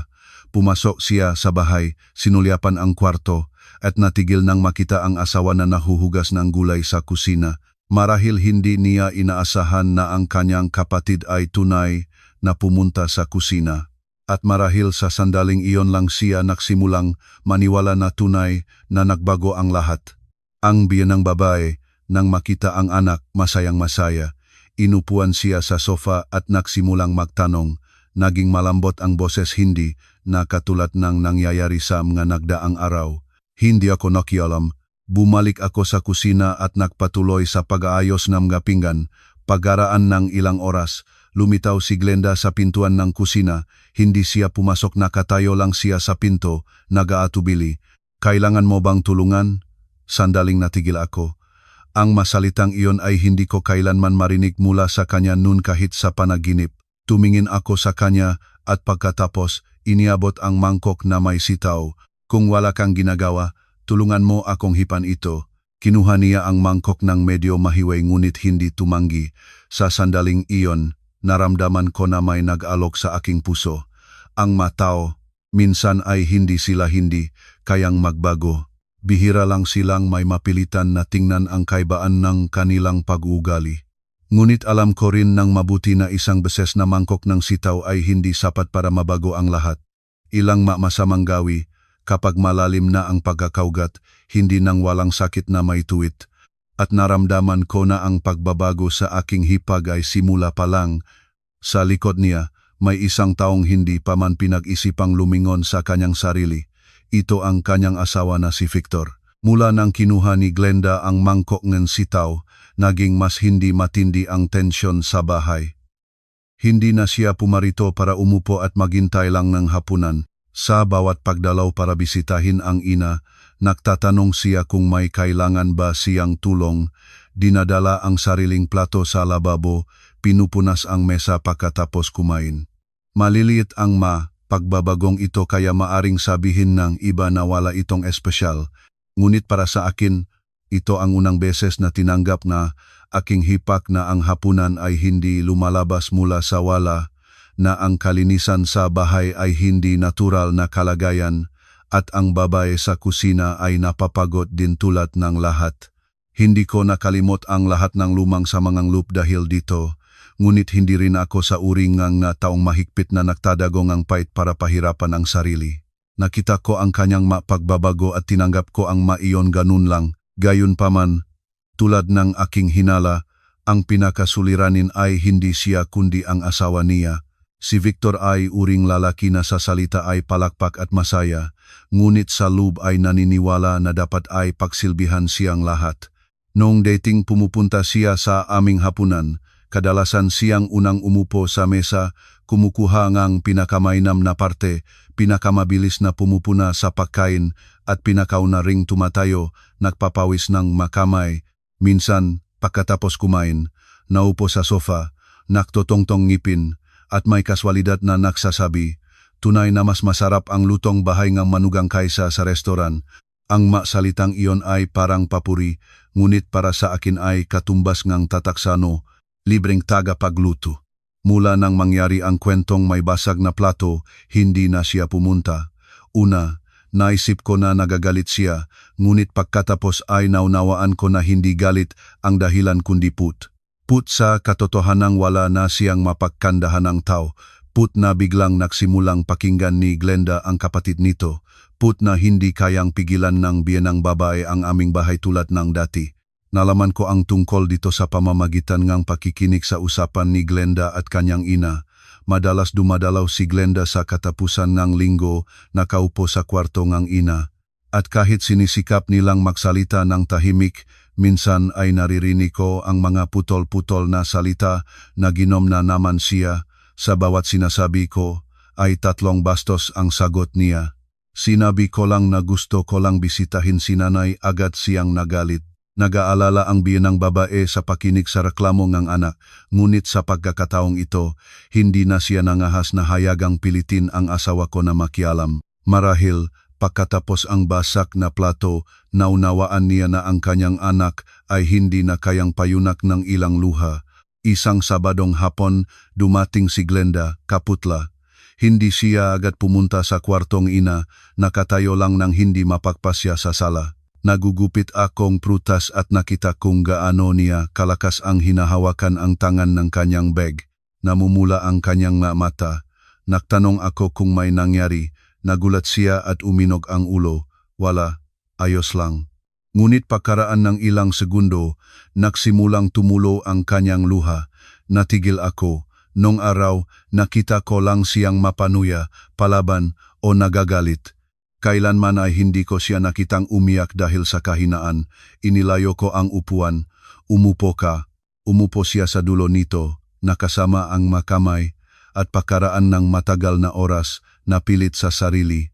Pumasok siya sa bahay, sinulyapan ang kwarto, at natigil nang makita ang asawa na nahuhugas ng gulay sa kusina. Marahil hindi niya inaasahan na ang kanyang kapatid ay tunay na pumunta sa kusina. At marahil sa sandaling iyon lang siya nagsimulang maniwala na tunay na nagbago ang lahat. Ang biyanang babae, nang makita ang anak, masayang-masaya. Inupuan siya sa sofa at nagsimulang magtanong. Naging malambot ang boses, hindi na katulad ng nangyayari sa mga nagdaang araw. Hindi ako nakialam. Bumalik ako sa kusina at nagpatuloy sa pag-aayos ng mga pinggan. Pagkaraan ng ilang oras, lumitaw si Glenda sa pintuan ng kusina. Hindi siya pumasok, nakatayo lang siya sa pinto, nag-aatubili. Kailangan mo bang tulungan? Sandaling natigil ako. Ang masalitang iyon ay hindi ko kailanman marinig mula sa kanya noon kahit sa panaginip. Tumingin ako sa kanya at pagkatapos iniabot ang mangkok na may sitaw. Kung wala kang ginagawa, tulungan mo akong hipan ito. Kinuha niya ang mangkok ng medyo mahiway ngunit hindi tumanggi. Sa sandaling iyon, naramdaman ko na may nag-alok sa aking puso. Ang matao, minsan ay hindi sila hindi kayang magbago. Bihira lang silang may mapilitan na tingnan ang kaibaan ng kanilang pag-uugali. Ngunit alam ko rin ng mabuti na isang beses na mangkok ng sitaw ay hindi sapat para mabago ang lahat. Ilang masamang gawi, kapag malalim na ang pagkakaugat, hindi nang walang sakit na may tuwid. At naramdaman ko na ang pagbabago sa aking hipag ay simula pa lang. Sa likod niya, may isang taong hindi pa man pinag-isipang lumingon sa kanyang sarili. Ito ang kanyang asawa na si Victor. Mula nang kinuha ni Glenda ang mangkok ng sitaw, naging mas hindi matindi ang tensyon sa bahay. Hindi na siya pumarito para umupo at maghintay lang ng hapunan. Sa bawat pagdalaw para bisitahin ang ina, nagtatanong siya kung may kailangan ba siyang tulong. Dinadala ang sariling plato sa lababo, pinupunas ang mesa pagkatapos kumain. Maliliit ang pagbabagong ito kaya maaring sabihin ng iba na wala itong espesyal. Ngunit para sa akin, ito ang unang beses na tinanggap na aking hipak na ang hapunan ay hindi lumalabas mula sa wala, na ang kalinisan sa bahay ay hindi natural na kalagayan, at ang babae sa kusina ay napapagod din tulad ng lahat. Hindi ko nakalimot ang lahat ng lumang sa mga loop dahil dito, ngunit hindi rin ako sa uri ng taong mahigpit na nagtadagong ang pait para pahirapan ang sarili. Nakita ko ang kanyang pagbabago at tinanggap ko ang maiyon ganun lang. Gayunpaman, tulad ng aking hinala, ang pinakasuliranin ay hindi siya kundi ang asawa niya. Si Victor ay uring lalaki na sa salita ay palakpak at masaya, ngunit sa loob ay naniniwala na dapat ay pagsilbihan siyang lahat. Noong dating pumupunta siya sa aming hapunan, kadalasan siyang unang umupo sa mesa, kumukuha ngang pinakamainam na parte, pinakamabilis na pumupuna sa pagkain at pinakauna ring tumatayo, nagpapawis ng makamay. Minsan, pagkatapos kumain, naupo sa sofa, naktotongtong ngipin, at may kaswalidad na nagsasabi, tunay na mas masarap ang lutong bahay ng manugang kaysa sa restoran. Ang salitang iyon ay parang papuri, ngunit para sa akin ay katumbas ng tataksano, libreng tagapagluto. Mula nang mangyari ang kwentong may basag na plato, hindi na siya pumunta. Una, naisip ko na nagagalit siya, ngunit pagkatapos ay naunawaan ko na hindi galit ang dahilan kundi put. Put sa katotohanang wala na siyang mapagkandahan ng tao. Put na biglang nagsimulang pakinggan ni Glenda ang kapatid nito. Put na hindi kayang pigilan ng biyenang babae ang aming bahay tulad ng dati. Nalaman ko ang tungkol dito sa pamamagitan ng pakikinig sa usapan ni Glenda at kanyang ina. Madalas dumadalaw si Glenda sa katapusan ng linggo, nakaupo sa kwarto ng ina. At kahit sinisikap nilang magsalita ng tahimik, minsan ay naririnig ko ang mga putol-putol na salita na ginom na naman siya. Sa bawat sinasabi ko, ay 3 bastos ang sagot niya. Sinabi ko lang na gusto ko lang bisitahin si nanay, agad siyang nagalit. Nag-aalala ang biyenang babae sa pakinig sa reklamo ng anak, ngunit sa pagkakataong ito, hindi na siya nangahas na hayagang pilitin ang asawa ko na makialam. Marahil, pagkatapos ang basak na plato, naunawaan niya na ang kanyang anak ay hindi na kayang payunak ng ilang luha. Isang Sabadong hapon, dumating si Glenda, kaputla. Hindi siya agad pumunta sa kwartong ina, nakatayo lang nang hindi mapagpasya sa sala. Nagugupit akong prutas at nakita kung gaano niya kalakas ang hinahawakan ang tangan ng kanyang bag. Namumula ang kanyang mata. Nagtanong ako kung may nangyari. Nagulat siya at uminog ang ulo. Wala, ayos lang. Ngunit pagkaraan ng ilang segundo, nagsimulang tumulo ang kanyang luha. Natigil ako. Nung araw, nakita ko lang siyang mapanuya, palaban o nagagalit. Kailanman ay hindi ko siya nakitang umiyak dahil sa kahinaan. Inilayo ko ang upuan. Umupo ka. Umupo siya sa dulo nito, nakasama ang makamay, at pagkaraan ng matagal na oras, napilit sa sarili.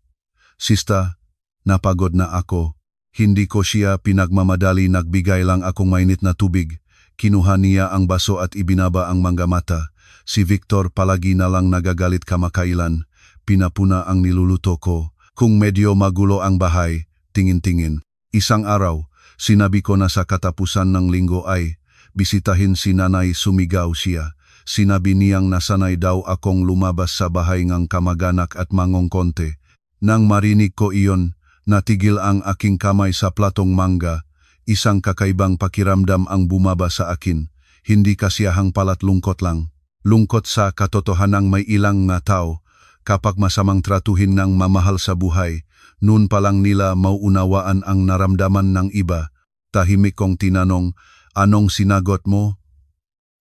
Sista, napagod na ako. Hindi ko siya pinagmamadali, nagbigay lang akong mainit na tubig. Kinuha niya ang baso at ibinaba ang manggamata. Si Victor palagi na lang nagagalit kamakailan. Pinapuna ang niluluto ko. Kung medyo magulo ang bahay, tingin-tingin. Isang araw, sinabi ko na sa katapusan ng linggo ay, bisitahin si nanay, sumigaw siya. Sinabi niyang nasanay daw akong lumabas sa bahay ng kamag-anak at mangongkonte. Nang marinig ko iyon, natigil ang aking kamay sa platong mangga. Isang kakaibang pakiramdam ang bumaba sa akin. Hindi kasiyahang palat lungkot lang. Lungkot sa katotohanang may ilang nga tao. Kapag masamang tratuhin ng mamahal sa buhay, noon pa lang nila mauunawaan ang naramdaman ng iba. Tahimik kong tinanong, anong sinagot mo?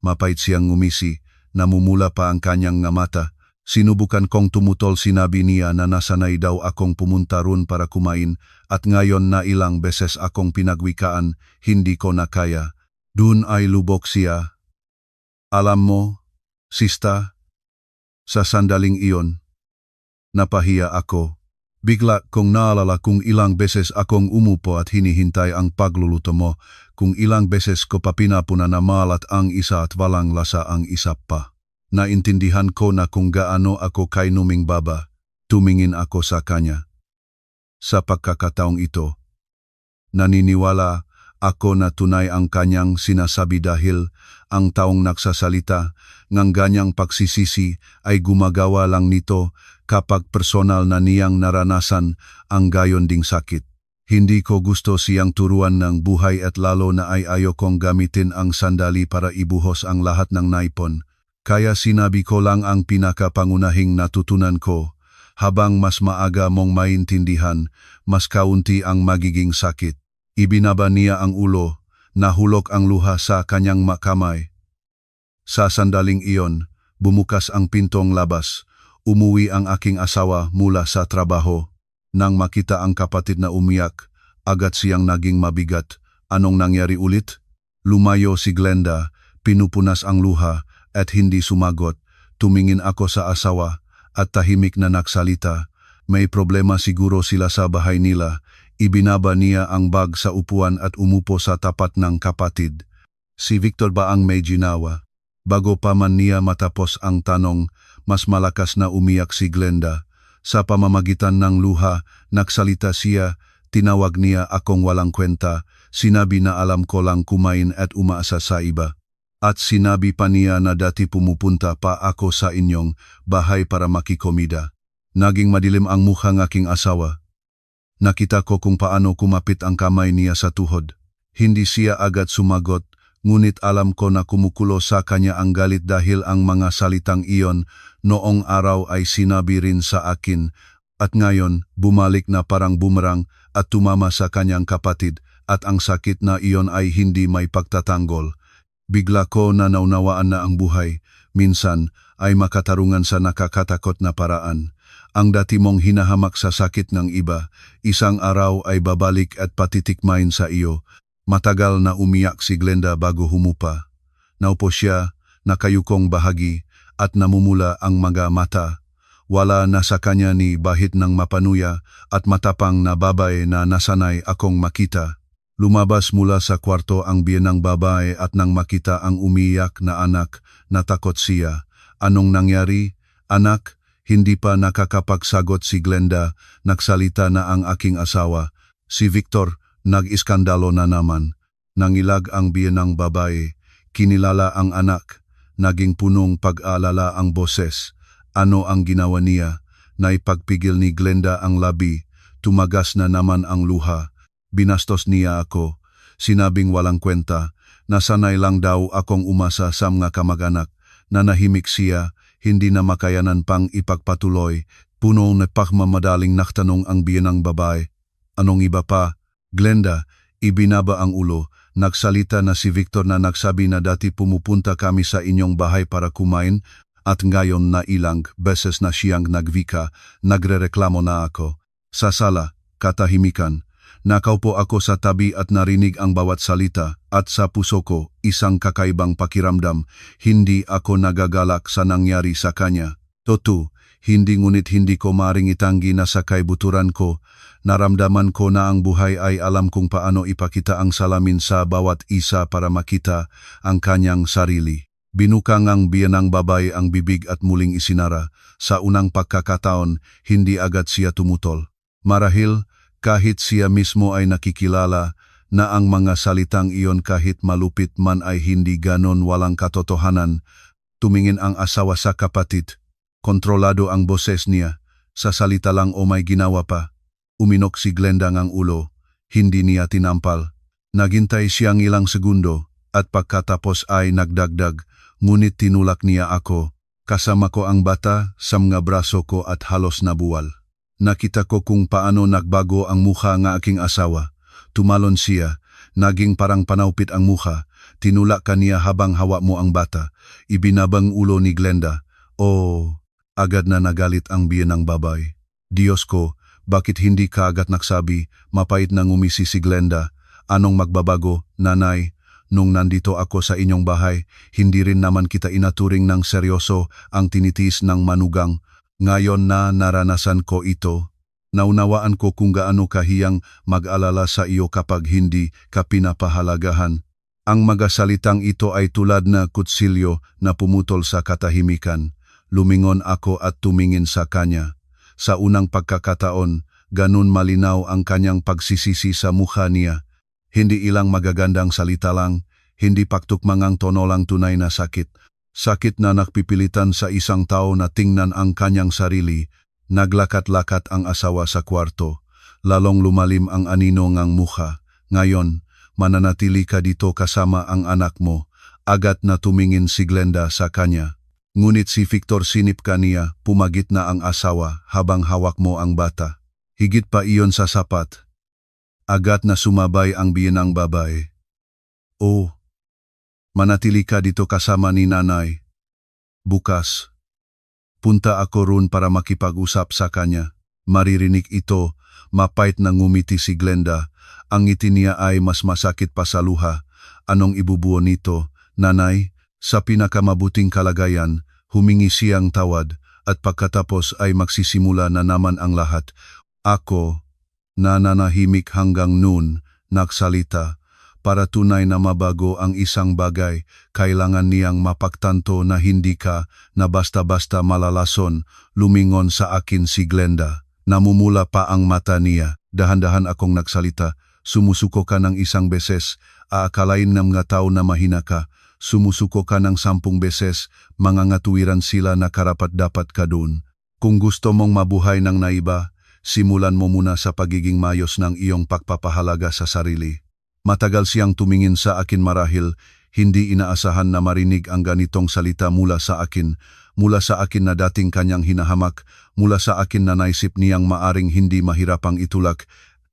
Mapait siyang ngumisi, namumula pa ang kanyang mata. Sinubukan kong tumutol, sinabi niya na nasanay daw akong pumunta roon para kumain at ngayon na ilang beses akong pinagwikaan, hindi ko na kaya. Doon ay lubok siya. Alam mo, sista, sa sandaling iyon, napahiya ako. Bigla kong naalala kung ilang beses akong umupo at hinihintay ang pagluluto mo, kung ilang beses ko pa pinapuna na malat ang isa at walang lasa ang isa pa. Naintindihan ko na kung gaano ako kay numing baba. Tumingin ako sa kanya. Sa pagkakataong ito, naniniwala ako na tunay ang kanyang sinasabi dahil ang taong nagsasalita ng ganyang pagsisisi ay gumagawa lang nito kapag personal na niyang naranasan ang gayon ding sakit. Hindi ko gusto siyang turuan ng buhay at lalo na ay ayokong gamitin ang sandali para ibuhos ang lahat ng naipon. Kaya sinabi ko lang ang pinakapangunahing natutunan ko. Habang mas maaga mong maintindihan, mas kaunti ang magiging sakit. Ibinaba niya ang ulo, nahulog ang luha sa kanyang makamay. Sa sandaling iyon, Bumukas ang pintong labas. Umuwi ang aking asawa mula sa trabaho. Nang makita ang kapatid na umiyak, agad siyang naging mabigat. Anong nangyari ulit? Lumayo si Glenda, pinupunas ang luha at hindi sumagot. Tumingin ako sa asawa at tahimik na nagsalita. May problema siguro sila sa bahay nila. Ibinaba niya ang bag sa upuan at umupo sa tapat ng kapatid. Si Victor ba ang may ginawa? Bago pa man niya matapos ang tanong, mas malakas na umiyak si Glenda. Sa pamamagitan ng luha, nagsalita siya, tinawag niya akong walang kwenta, sinabi na alam ko lang kumain at umaasa sa iba. At sinabi pa niya na dati pumupunta pa ako sa inyong bahay para makikomida. Naging madilim ang mukha ng aking asawa. Nakita ko kung paano kumapit ang kamay niya sa tuhod. Hindi siya agad sumagot, ngunit alam ko na kumukulo sa kanya ang galit dahil ang mga salitang iyon noong araw ay sinabi rin sa akin at ngayon bumalik na parang bumerang at tumama sa kanyang kapatid at ang sakit na iyon ay hindi may pagtatanggol. Bigla ko na naunawaan na ang buhay, minsan ay makatarungan sa nakakatakot na paraan. Ang dati mong hinahamak sa sakit ng iba, isang araw ay babalik at patitikmain sa iyo. Matagal na umiyak si Glenda bago humupa. Naupo siya, nakayukong bahagi, at namumula ang mga mata. Wala na sa kanya ni bahit ng mapanuya at matapang na babae na nasanay akong makita. Lumabas mula sa kwarto ang biyenang babae at nang makita ang umiyak na anak, natakot siya. Anong nangyari? Anak? Hindi pa nakakapagsagot si Glenda, nagsalita na ang aking asawa. Si Victor, nag-iskandalo na naman. Nangilag ang biyenang babae, kinilala ang anak, naging punong pag-aalala ang boses. Ano ang ginawa niya? Naipagpigil ni Glenda ang labi, tumagas na naman ang luha. Binastos niya ako, sinabing walang kwenta, nasanay lang daw akong umasa sa mga kamag-anak. Nanahimik siya, hindi na makayanan pang ipagpatuloy, puno na pagmamadaling naktanong ang biyenang babae. Anong iba pa? Glenda, ibinaba ang ulo, nagsalita na si Victor na nagsabi na dati pumupunta kami sa inyong bahay para kumain at ngayon na ilang beses na siyang nagvika, nagrereklamo na ako. Sa sala, katahimikan. Nakaupo ako sa tabi at narinig ang bawat salita at sa puso ko isang kakaibang pakiramdam. Hindi ako nagagalak sa nangyari sa kanya. Totoo, ngunit hindi ko maring itanggi na sa kaibuturan ko. Naramdaman ko na ang buhay ay alam kung paano ipakita ang salamin sa bawat isa para makita ang kanyang sarili. Binukang ang biyenang babae ang bibig at muling isinara. Sa unang pagkakataon, hindi agad siya tumutol. Marahil, kahit siya mismo ay nakikilala na ang mga salitang iyon kahit malupit man ay hindi ganon walang katotohanan, tumingin ang asawa sa kapatid. Kontrolado ang boses niya, sa salita lang o may ginawa pa. Uminok si Glenda ng ulo, hindi niya tinampal. Naghintay siyang ilang segundo at pagkatapos ay nagdagdag, ngunit tinulak niya ako. Kasama ko ang bata sa mga braso ko at halos nabuwal. Nakita ko kung paano nagbago ang mukha ng aking asawa. Tumalon siya, naging parang panawpit ang mukha. Tinulak ka niya habang hawak mo ang bata. Ibinabang ulo ni Glenda. Oh, agad na nagalit ang biyenang babae. Diyos ko, bakit hindi ka agad nagsabi? Mapait na ngumisi si Glenda. Anong magbabago, nanay? Nung nandito ako sa inyong bahay, hindi rin naman kita inaturing ng seryoso ang tinitiis ng manugang. Ngayon na naranasan ko ito, naunawaan ko kung gaano kahiyang mag-alala sa iyo kapag hindi ka pinapahalagahan. Ang mga salitang ito ay tulad na kutsilyo na pumutol sa katahimikan. Lumingon ako at tumingin sa kanya. Sa unang pagkakataon, ganun malinaw ang kanyang pagsisisi sa mukha niya. Hindi ilang magagandang salita lang, hindi paktukmangang tono lang tunay na sakit. Sakit na nakpipilitan sa isang tao na tingnan ang kanyang sarili. Naglakat-lakat ang asawa sa kwarto. Lalong lumalim ang anino ngang mukha. Ngayon, mananatili ka dito kasama ang anak mo. Agad na tumingin si Glenda sa kanya. Ngunit si Victor sinip ka niya, pumagit na ang asawa habang hawak mo ang bata. Higit pa iyon sa sapat. Agad na sumabay ang biyenang babae. Oh, manatili ka dito kasama ni nanay. Bukas, punta ako roon para makipag-usap sa kanya. Maririnig ito, mapait na ngumiti si Glenda. Ang ngiti niya ay mas masakit pa sa luha. Anong ibubuo nito, nanay? Sa pinakamabuting kalagayan, humingi siyang tawad at pagkatapos ay magsisimula na naman ang lahat. Ako, nananahimik hanggang noon, nagsalita. Para tunay na mabago ang isang bagay, kailangan niyang mapagtanto na hindi ka na basta-basta malalason. Lumingon sa akin si Glenda. Namumula pa ang mata niya. Dahan-dahan akong nagsalita. Sumusuko ka ng isang beses, aakalain ng mga tao na mahina ka. Sumusuko ka ng 10 beses, mangangatuwiran sila na karapat-dapat ka doon. Kung gusto mong mabuhay ng naiba, simulan mo muna sa pagiging mayos ng iyong pagpapahalaga sa sarili. Matagal siyang tumingin sa akin marahil, hindi inaasahan na marinig ang ganitong salita mula sa akin na dating kanyang hinahamak, mula sa akin na naisip niyang maaring hindi mahirapang itulak.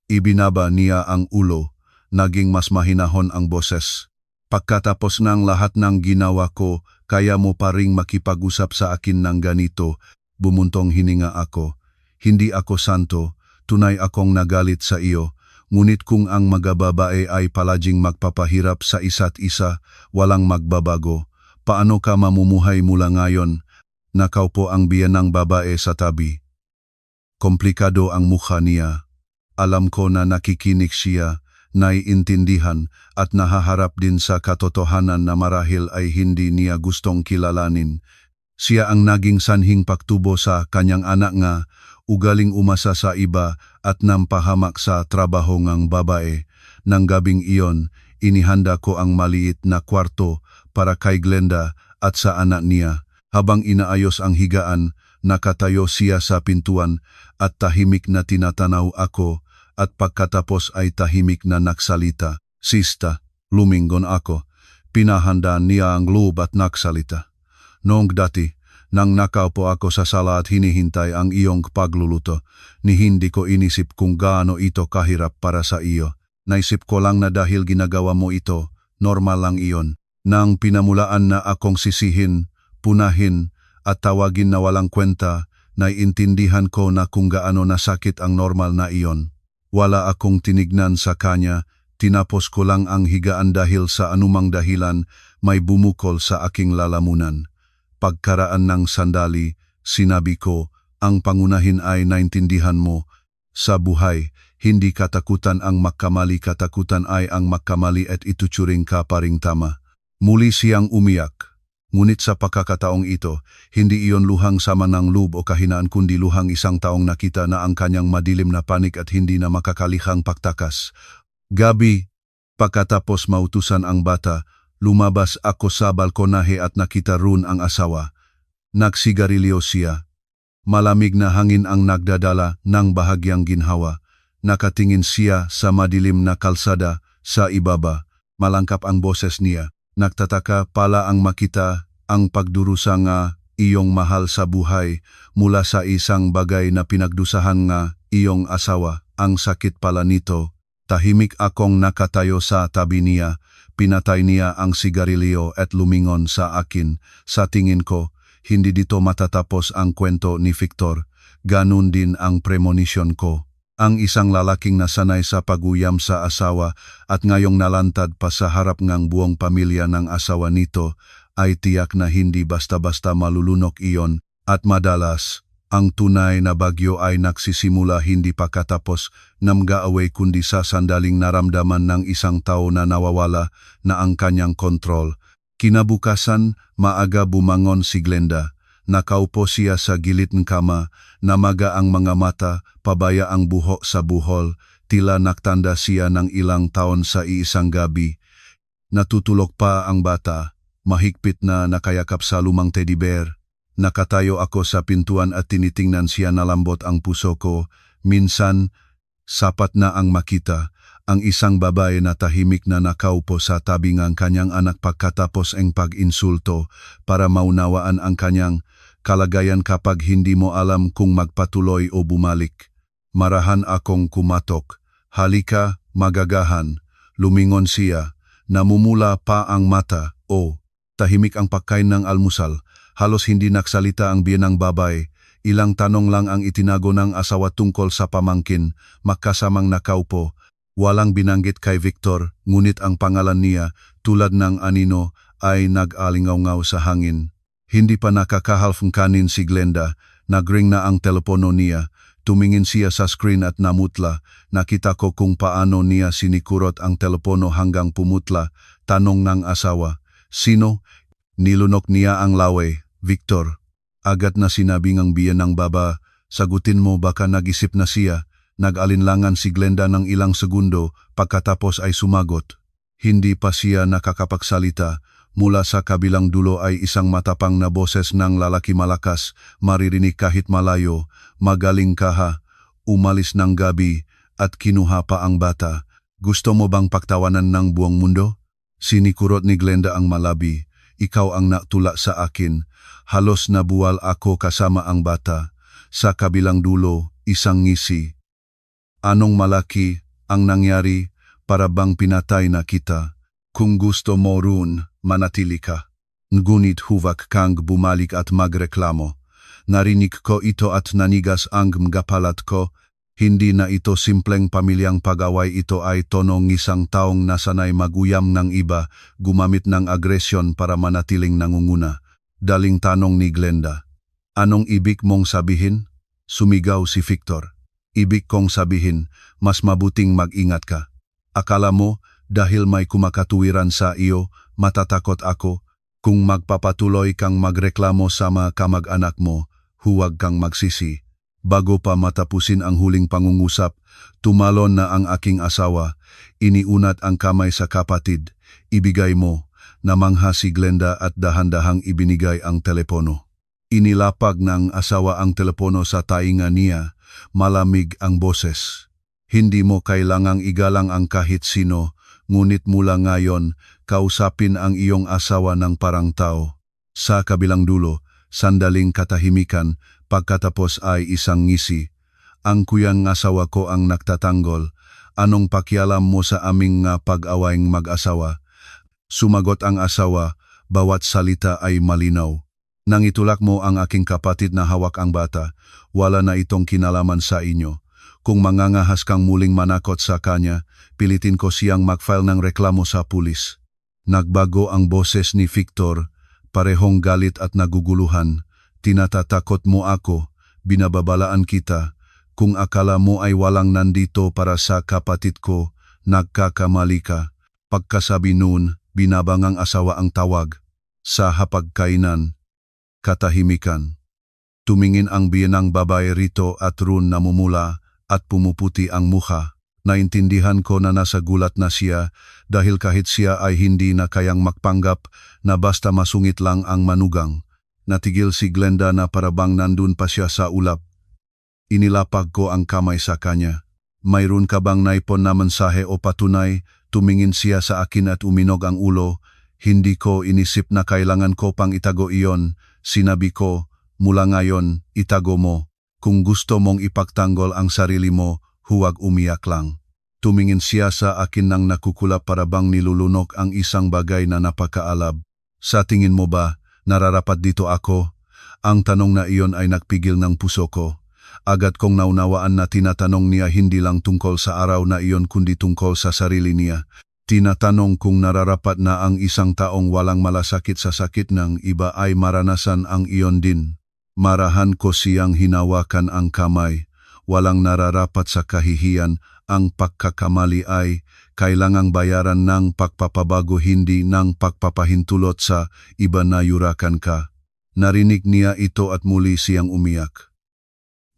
Ibinaba niya ang ulo, naging mas mahinahon ang boses. Pagkatapos ng lahat ng ginawa ko, kaya mo pa ring makipag-usap sa akin ng ganito. Bumuntong hininga ako. Hindi ako santo, tunay akong nagalit sa iyo. Ngunit kung ang mga babae ay palaging magpapahirap sa isa't isa, walang magbabago. Paano ka mamumuhay mula ngayon? Nakaupo ang biyanang babae sa tabi. Komplikado ang mukha niya. Alam ko na nakikinig siya, naiintindihan at nahaharap din sa katotohanan na marahil ay hindi niya gustong kilalanin. Siya ang naging sanhing pagtubo sa kanyang anak nga, ugaling umasa sa iba at nampahamak sa trabaho ngang babae. Nang gabing iyon, inihanda ko ang maliit na kwarto para kay Glenda at sa anak niya. Habang inaayos ang higaan, nakatayo siya sa pintuan at tahimik na tinatanaw ako at pagkatapos ay tahimik na nagsalita. Sista, lumingon ako. Pinahanda niya ang loob at nagsalita. Noong dati, nang nakaupo ako sa sala at hinihintay ang iyong pagluluto, ni hindi ko inisip kung gaano ito kahirap para sa iyo. Naisip ko lang na dahil ginagawa mo ito, normal lang iyon. Nang pinamulaan na akong sisihin, punahin at tawagin na walang kwenta, naiintindihan ko na kung gaano nasakit ang normal na iyon. Wala akong tinignan sa kanya, tinapos ko lang ang higaan dahil sa anumang dahilan may bumukol sa aking lalamunan. Pagkaraan ng sandali, sinabi ko, ang pangunahin ay naintindihan mo. Sa buhay, hindi katakutan ang magkamali, katakutan ay ang magkamali at ituturing ka paring tama. Muli siyang umiyak. Ngunit sa pagkakataong ito, hindi iyon luhang sama ng loob o kahinaan kundi luhang isang taong nakita na ang kanyang madilim na panik at hindi na makakalihang pagtakas. Gabi, pagkatapos mautusan ang bata, lumabas ako sa balkonahe at nakita roon ang asawa. Nagsigarilyo siya. Malamig na hangin ang nagdadala ng bahagyang ginhawa. Nakatingin siya sa madilim na kalsada sa ibaba. Malangkap ang boses niya. Nagtataka pala ang makita ang pagdurusa nga iyong mahal sa buhay mula sa isang bagay na pinagdusahan nga iyong asawa. Ang sakit pala nito. Tahimik akong nakatayo sa tabi niya. Pinatay niya ang sigarilyo at lumingon sa akin. Sa tingin ko, hindi dito matatapos ang kwento ni Victor. Ganun din ang premonition ko. Ang isang lalaking nasanay sa paguyam sa asawa at ngayong nalantad pa sa harap ng buong pamilya ng asawa nito ay tiyak na hindi basta-basta malulunok iyon at madalas ang tunay na bagyo ay nagsisimula hindi pa katapos ng gaaway kundi sa sandaling naramdaman ng isang tao na nawawala na ang kanyang kontrol. Kinabukasan, maaga bumangon si Glenda. Nakaupo siya sa gilid ng kama, namaga ang mga mata, pabaya ang buhok sa buhol, tila naktanda siya ng ilang taon sa iisang gabi. Natutulog pa ang bata, mahigpit na nakayakap sa lumang teddy bear. Nakatayo ako sa pintuan at tinitingnan siya na lambot ang puso ko. Minsan, sapat na ang makita, ang isang babae na tahimik na nakaupo sa tabi ng kanyang anak pagkatapos ang pag-insulto para maunawaan ang kanyang kalagayan kapag hindi mo alam kung magpatuloy o bumalik. Marahan akong kumatok. Halika, magagahan. Lumingon siya. Namumula pa ang mata. Tahimik ang pagkain ng almusal. Halos hindi naksalita ang biyenang babae. Ilang tanong lang ang itinago ng asawa tungkol sa pamangkin, magkasamang nakaupo. Walang binanggit kay Victor, ngunit ang pangalan niya, tulad ng anino, ay nag-alingaw-ngaw sa hangin. Hindi pa nakakahalf kanin si Glenda, nagring na ang telepono niya. Tumingin siya sa screen at namutla. Nakita ko kung paano niya sinikurot ang telepono hanggang pumutla. Tanong ng asawa, "Sino?" Nilunok niya ang lawe, "Victor." Agad na sinabi ng biyenang baba, "Sagutin mo, baka nag-isip na siya." Nag-alinlangan si Glenda ng ilang segundo, pagkatapos ay sumagot. Hindi pa siya nakakapagsalita. Mula sa kabilang dulo ay isang matapang na boses ng lalaki malakas, maririnig kahit malayo, "Magaling ka ha, umalis ng gabi at kinuha pa ang bata. Gusto mo bang pagtawanan ng buong mundo?" Sinikurot ni Glenda ang malabi, "Ikaw ang natula sa akin. Halos nabuwal ako kasama ang bata." Sa kabilang dulo, isang ngisi. "Anong malaki ang nangyari, para bang pinatay na kita? Kung gusto mo roon, manatili ka. Ngunit huwag kang bumalik at magreklamo. Narinig ko ito at nanigas ang mgapalat ko. Hindi na ito simpleng pamilyang pag-away, ito ay tonong isang taong nasanay maguyam ng iba, gumamit ng agresyon para manatiling nangunguna." Daling tanong ni Glenda. "Anong ibig mong sabihin?" Sumigaw si Victor. "Ibig kong sabihin, mas mabuting mag-ingat ka. Akala mo, dahil may kumakatuwiran sa iyo, matatakot ako? Kung magpapatuloy kang magreklamo sa mga kamag-anak mo, huwag kang magsisi." Bago pa matapusin ang huling pangungusap, tumalon na ang aking asawa. Iniunat ang kamay sa kapatid. "Ibigay mo." Namangha si Glenda at dahan-dahang ibinigay ang telepono. Inilapag ng asawa ang telepono sa tainga niya. Malamig ang boses. "Hindi mo kailangang igalang ang kahit sino, ngunit mula ngayon, kausapin ang iyong asawa ng parang tao." Sa kabilang dulo, sandaling katahimikan, pagkatapos ay isang ngisi. "Ang kuyang asawa ko ang nagtatanggol. Anong pakialam mo sa aming pag-awaing mag-asawa?" Sumagot ang asawa, bawat salita ay malinaw. "Nang itulak mo ang aking kapatid na hawak ang bata, wala na itong kinalaman sa inyo. Kung mangangahas kang muling manakot sa kanya, pilitin ko siyang mag-file ng reklamo sa pulis." Nagbago ang boses ni Victor, parehong galit at naguguluhan. "Tinatatakot mo ako, binababalaan kita. Kung akala mo ay walang nandito para sa kapatid ko, nagkakamali ka." Pagkasabi noon, binabangang asawa ang tawag. Sa hapagkainan, katahimikan. Tumingin ang biyenang babae rito at roon namumula at pumuputi ang mukha. Naintindihan ko na nasa gulat na siya dahil kahit siya ay hindi na kayang magpanggap na basta masungit lang ang manugang. Natigil si Glenda na parabang nandun pa siya sa ulap. Inilapag ko ang kamay sa kanya. "Mayroon ka bang naipon na mensahe o patunay?" Tumingin siya sa akin at uminog ang ulo. "Hindi ko inisip na kailangan ko pang itago iyon. Sinabi ko, mula ngayon, itago mo. Kung gusto mong ipagtanggol ang sarili mo, huwag umiyak lang." Tumingin siya sa akin nang nakukulap parabang nilulunok ang isang bagay na napakaalab. "Sa tingin mo ba, nararapat dito ako?" Ang tanong na iyon ay nagpigil ng puso ko. Agad kong naunawaan na tinatanong niya hindi lang tungkol sa araw na iyon kundi tungkol sa sarili niya. Tinatanong kung nararapat na ang isang taong walang malasakit sa sakit ng iba ay maranasan ang iyon din. Marahan ko siyang hinawakan ang kamay. Walang nararapat sa kahihiyan, ang pagkakamali ay kailangang bayaran ng pagpapabago, hindi ng pagpapahintulot sa iba na yurakan ka. Narinig niya ito at muli siyang umiyak.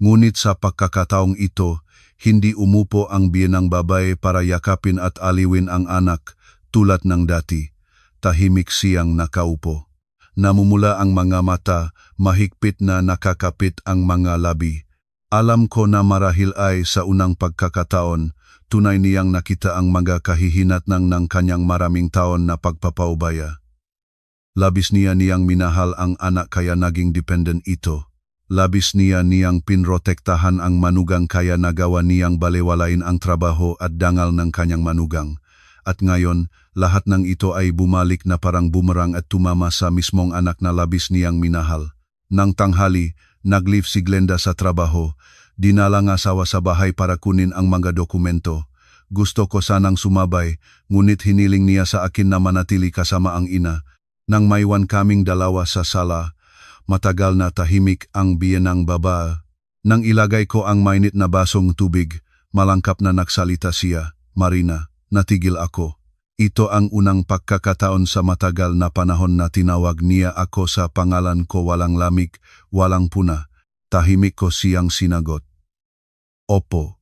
Ngunit sa pagkakataong ito, hindi umupo ang biyenang babae para yakapin at aliwin ang anak tulad ng dati. Tahimik siyang nakaupo. Namumula ang mga mata, mahigpit na nakakapit ang mga labi. Alam ko na marahil ay sa unang pagkakataon, tunay niyang nakita ang mga kahihinatnan ng kanyang maraming taon na pagpapaubaya. Labis niyang minahal ang anak kaya naging dependent ito. Labis niyang pinrotektahan ang manugang kaya nagawa niyang balewalain ang trabaho at dangal ng kanyang manugang. At ngayon, lahat ng ito ay bumalik na parang bumerang at tumama sa mismong anak na labis niyang minahal. Nang tanghali, nag-leave si Glenda sa trabaho. Dinala ang asawa sa bahay para kunin ang mga dokumento. Gusto ko sanang sumabay, ngunit hiniling niya sa akin na manatili kasama ang ina. Nang maiwan kaming dalawa sa sala, matagal na tahimik ang biyenang babae. Nang ilagay ko ang mainit na basong tubig, malangkap na nagsalita siya. Marina, natigil ako. Ito ang unang pagkakataon sa matagal na panahon na tinawag niya ako sa pangalan ko, walang lamig, walang puna. Tahimik ko siyang sinagot. Opo.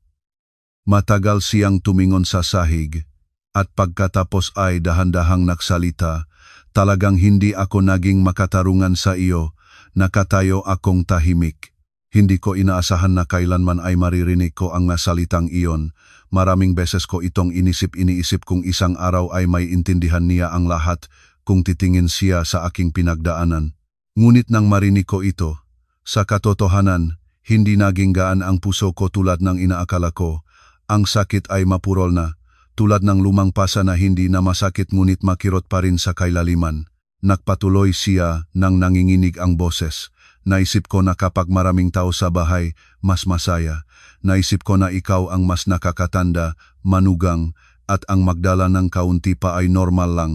Matagal siyang tumingon sa sahig, at pagkatapos ay dahan-dahang nagsalita. Talagang hindi ako naging makatarungan sa iyo, nakatayo akong tahimik. Hindi ko inaasahan na kailanman ay maririnig ko ang nasalitang iyon. Maraming beses ko itong iniisip kung isang araw ay may intindihan niya ang lahat kung titingin siya sa aking pinagdaanan. Ngunit nang marinig ko ito, sa katotohanan, hindi naging gaan ang puso ko tulad ng inaakala ko. Ang sakit ay mapurol na, tulad ng lumang pasa na hindi na masakit ngunit makirot pa rin sa kailaliman. Nagpatuloy siya nang nanginginig ang boses. Naisip ko na kapag maraming tao sa bahay, mas masaya. Naisip ko na ikaw ang mas nakakatanda, manugang, at ang magdala ng kaunti pa ay normal lang.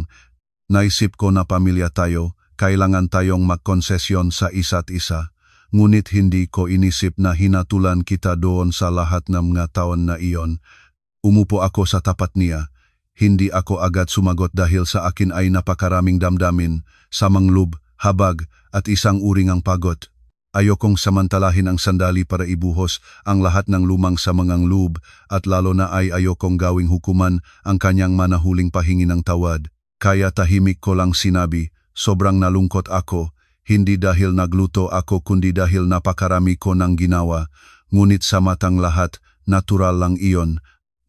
Naisip ko na pamilya tayo, kailangan tayong magkonsesyon sa isa't isa. Ngunit hindi ko inisip na hinatulan kita doon sa lahat ng mga taon na iyon. Umupo ako sa tapat niya. Hindi ako agad sumagot dahil sa akin ay napakaraming damdamin, samanglub, habag, at isang uring ang pagod. Ayokong samantalahin ang sandali para ibuhos ang lahat ng lumang sa mga loob at lalo na ay ayokong gawing hukuman ang kanyang manahuling pahingi ng tawad. Kaya tahimik ko lang sinabi, sobrang nalungkot ako, hindi dahil nagluto ako kundi dahil napakarami ko ng ginawa. Ngunit sa matang lahat, natural lang iyon.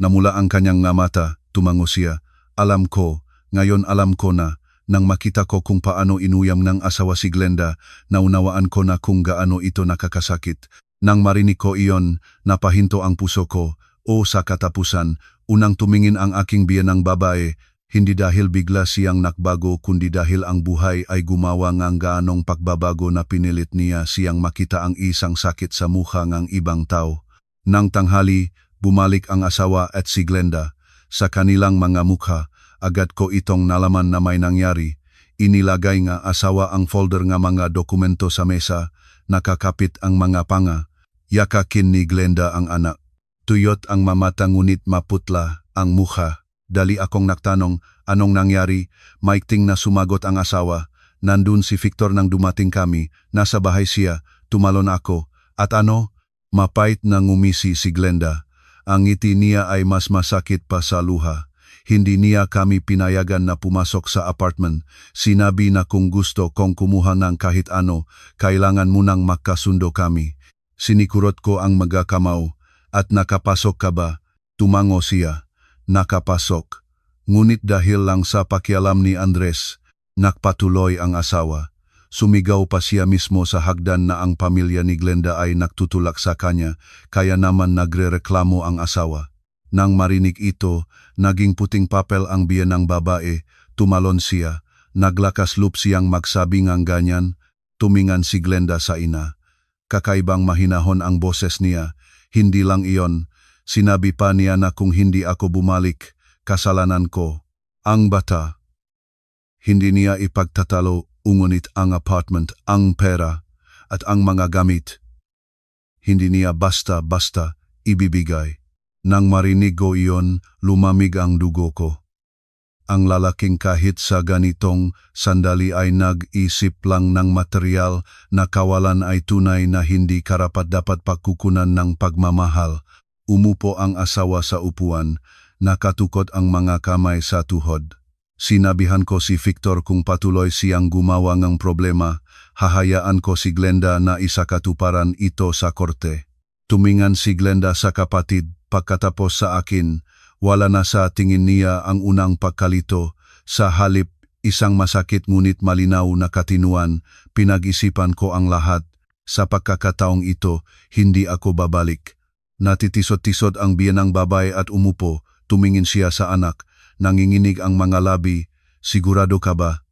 Namula ang kanyang mata, tumango siya. Alam ko, ngayon alam ko na. Nang makita ko kung paano inuyam ng asawa si Glenda, naunawaan ko na kung gaano ito nakakasakit. Nang marinig ko iyon, napahinto ang puso ko. O sa katapusan, unang tumingin ang aking biyenang babae, hindi dahil bigla siyang nakbago kundi dahil ang buhay ay gumawa ng gaanong pagbabago na pinilit niya siyang makita ang isang sakit sa mukha ng ibang tao. Nang tanghali, bumalik ang asawa at si Glenda. Sa kanilang mga mukha, agad ko itong nalaman na may nangyari. Inilagay nga asawa ang folder nga mga dokumento sa mesa, nakakapit ang mga panga. Yakakin ni Glenda ang anak. Tuyot ang mamata ngunit maputla ang mukha. Dali akong nagtanong, anong nangyari? Maikting na sumagot ang asawa. Nandun si Victor nang dumating kami, nasa bahay siya, tumalon ako. At ano? Mapait na ngumisi si Glenda. Ang ngiti niya ay mas masakit pa sa luha. Hindi niya kami pinayagan na pumasok sa apartment. Sinabi na kung gusto kong kumuha ng kahit ano, kailangan munang makasundo kami. Sinikurot ko ang magakamaw. At nakapasok ka ba? Tumango siya. Nakapasok. Ngunit dahil lang sa pakialam ni Andres, nakpatuloy ang asawa. Sumigaw pa siya mismo sa hagdan na ang pamilya ni Glenda ay nagtutulak sa kanya, kaya naman nagrereklamo ang asawa. Nang marinig ito, naging puting papel ang biyenang babae, tumalon siya, naglakas loob siyang magsabi ng ganyan, tumingan si Glenda sa ina. Kakaibang mahinahon ang boses niya, hindi lang iyon, sinabi pa niya na kung hindi ako bumalik, kasalanan ko. Ang bata. Hindi niya ipagtatalo, ngunit ang apartment, ang pera, at ang mga gamit. Hindi niya basta-basta ibibigay. Nang marinig ko iyon, lumamig ang dugo ko. Ang lalaking kahit sa ganitong sandali ay nag-isip lang ng material na kawalan ay tunay na hindi karapat-dapat pagkukunan ng pagmamahal. Umupo ang asawa sa upuan, nakatukot ang mga kamay sa tuhod. Sinabihan ko si Victor kung patuloy siyang gumawa ng problema, hahayaan ko si Glenda na isakatuparan ito sa korte. Tumingan si Glenda sa kapatid. Pagkatapos sa akin, wala na sa tingin niya ang unang pagkalito. Sa halip, isang masakit ngunit malinaw na katinuan, pinag-isipan ko ang lahat. Sa pagkakataong ito, hindi ako babalik. Natitisod-tisod ang biyenang babae at umupo, tumingin siya sa anak. nanginginig ang mga labi. Sigurado ka ba?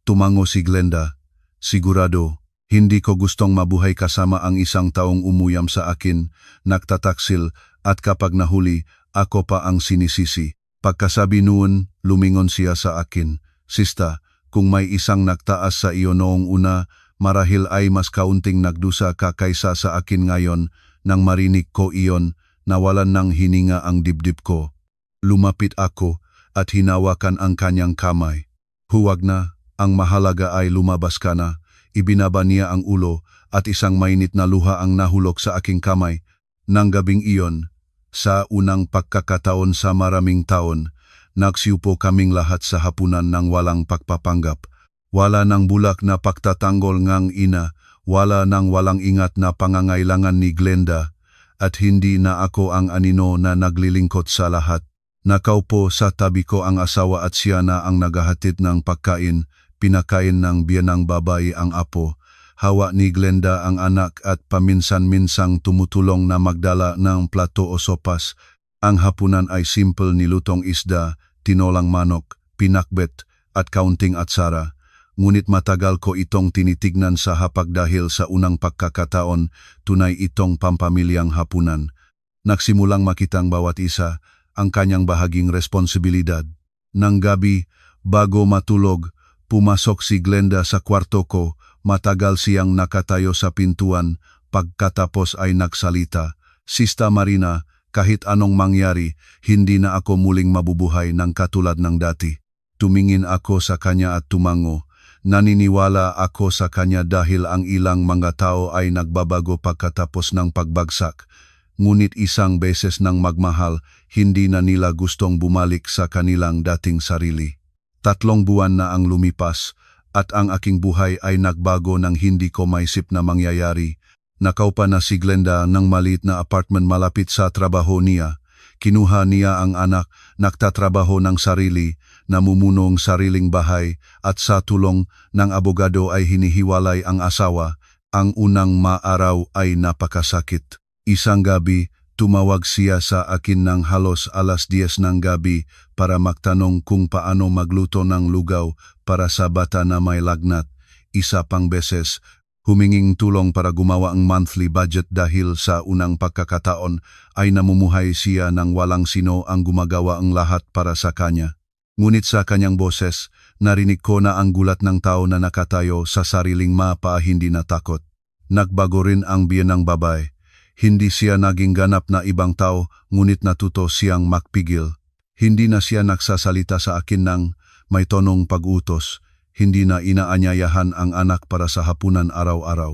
Tumango si Glenda. Sigurado. Hindi ko gustong mabuhay kasama ang isang taong umuyam sa akin, nagtataksil, at kapag nahuli, ako pa ang sinisisi. Pagkasabi noon, lumingon siya sa akin. Sista, kung may isang nagtaas sa iyo noong una, marahil ay mas kaunting nagdusa ka kaysa sa akin ngayon. Nang marinig ko iyon, nawalan ng hininga ang dibdib ko. Lumapit ako at hinawakan ang kanyang kamay. Huwag na, ang mahalaga ay lumabas ka na. Ibinaba niya ang ulo at isang mainit na luha ang nahulog sa aking kamay. Nang gabing iyon, sa unang pagkakataon sa maraming taon, nagsiupo kaming lahat sa hapunan ng walang pagpapanggap. Wala nang bulak na pagtatanggol ngang ina, wala nang walang ingat na pangangailangan ni Glenda, at hindi na ako ang anino na naglilingkod sa lahat. Nakaupo sa tabi ko ang asawa at siya na ang naghahatid ng pagkain. Pinakain ng biyanang babae ang apo. Hawa ni Glenda ang anak at paminsan-minsang tumutulong na magdala ng plato o sopas. Ang hapunan ay simple nilutong isda, tinolang manok, pinakbet at kaunting atsara. Ngunit matagal ko itong tinitignan sa hapag dahil sa unang pagkakataon, tunay itong pampamilyang hapunan. Nagsimulang makitang bawat isa ang kanyang bahaging responsibilidad. Nang gabi, bago matulog, pumasok si Glenda sa kwarto ko. Matagal siyang nakatayo sa pintuan. Pagkatapos ay nagsalita. Sista Marina, kahit anong mangyari, hindi na ako muling mabubuhay ng katulad ng dati. Tumingin ako sa kanya at tumango. Naniniwala ako sa kanya dahil ang ilang mga tao ay nagbabago pagkatapos ng pagbagsak. Ngunit isang beses nang magmahal, hindi na nila gustong bumalik sa kanilang dating sarili. 3 buwan na ang lumipas at ang aking buhay ay nagbago ng hindi ko maisip na mangyayari. Nakaupa na si Glenda ng maliit na apartment malapit sa trabaho niya. Kinuha niya ang anak, nagtatrabaho ng sarili, namumunong sariling bahay at sa tulong ng abogado ay hinihiwalay ang asawa. Ang unang maaraw ay napakasakit. Isang gabi, tumawag siya sa akin ng halos 10:00 ng gabi para magtanong kung paano magluto ng lugaw para sa bata na may lagnat. Isa pang beses, huminging tulong para gumawa ang monthly budget dahil sa unang pagkakataon ay namumuhay siya ng walang sino ang gumagawa ang lahat para sa kanya. Ngunit sa kanyang boses, narinig ko na ang gulat ng tao na nakatayo sa sariling mapa hindi natakot. Nagbago rin ang biyanang babae. Hindi siya naging ganap na ibang tao, ngunit natuto siyang makpigil. Hindi na siya nagsasalita sa akin ng may tonong pag-utos. Hindi na inaanyayahan ang anak para sa hapunan araw-araw.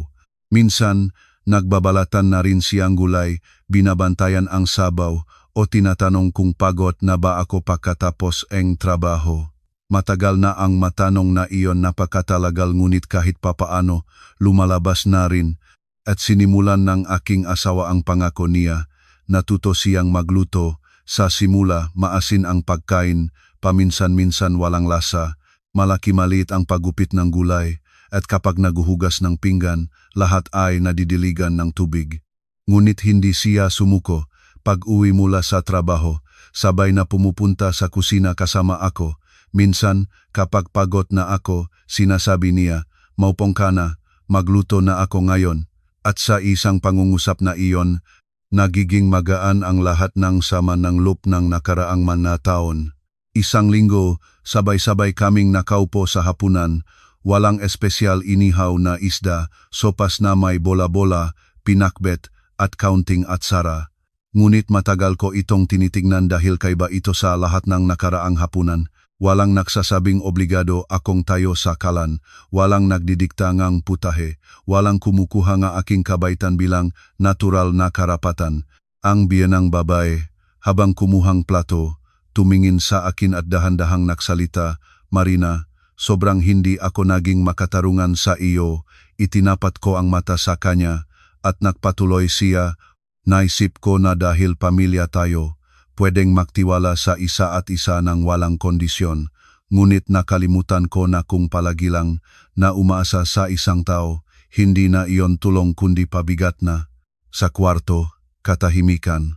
Minsan, nagbabalatan na rin siyang gulay, binabantayan ang sabaw, o tinatanong kung pagod na ba ako pagkatapos ang trabaho. Matagal na ang matanong na iyon napakatalagal ngunit kahit papaano, lumalabas na rin. At sinimulan ng aking asawa ang pangako niya. Natuto siyang magluto. Sa simula, maasin ang pagkain, paminsan-minsan walang lasa. Malaki-maliit ang pagupit ng gulay. At kapag naguhugas ng pinggan, lahat ay nadidiligan ng tubig. Ngunit hindi siya sumuko. Pag-uwi mula sa trabaho, sabay na pumupunta sa kusina kasama ako. Minsan, kapag pagod na ako, sinasabi niya, "Maupong ka na, magluto na ako ngayon." At sa isang pangungusap na iyon, nagiging magaan ang lahat ng sama ng loob ng nakaraang mga taon. Isang linggo, sabay-sabay kaming nakaupo sa hapunan, walang espesyal inihaw na isda, sopas na may bola-bola, pinakbet at kaunting atsara. Ngunit matagal ko itong tinitingnan dahil kaiba ito sa lahat ng nakaraang hapunan. Walang nagsasabing obligado akong tayo sa kalan, walang nagdidikta ngang putahe, walang kumukuha nga aking kabaitan bilang natural na karapatan. Ang biyanang babae, habang kumuhang plato, tumingin sa akin at dahan-dahang nagsalita, "Marina, sobrang hindi ako naging makatarungan sa iyo." Itinapat ko ang mata sa kanya at nagpatuloy siya, "Naisip ko na dahil pamilya tayo, pwedeng magtiwala sa isa at isa ng walang kondisyon, ngunit nakalimutan ko na kung palagi lang na umaasa sa isang tao, hindi na iyon tulong kundi pabigat na." Sa kwarto, katahimikan.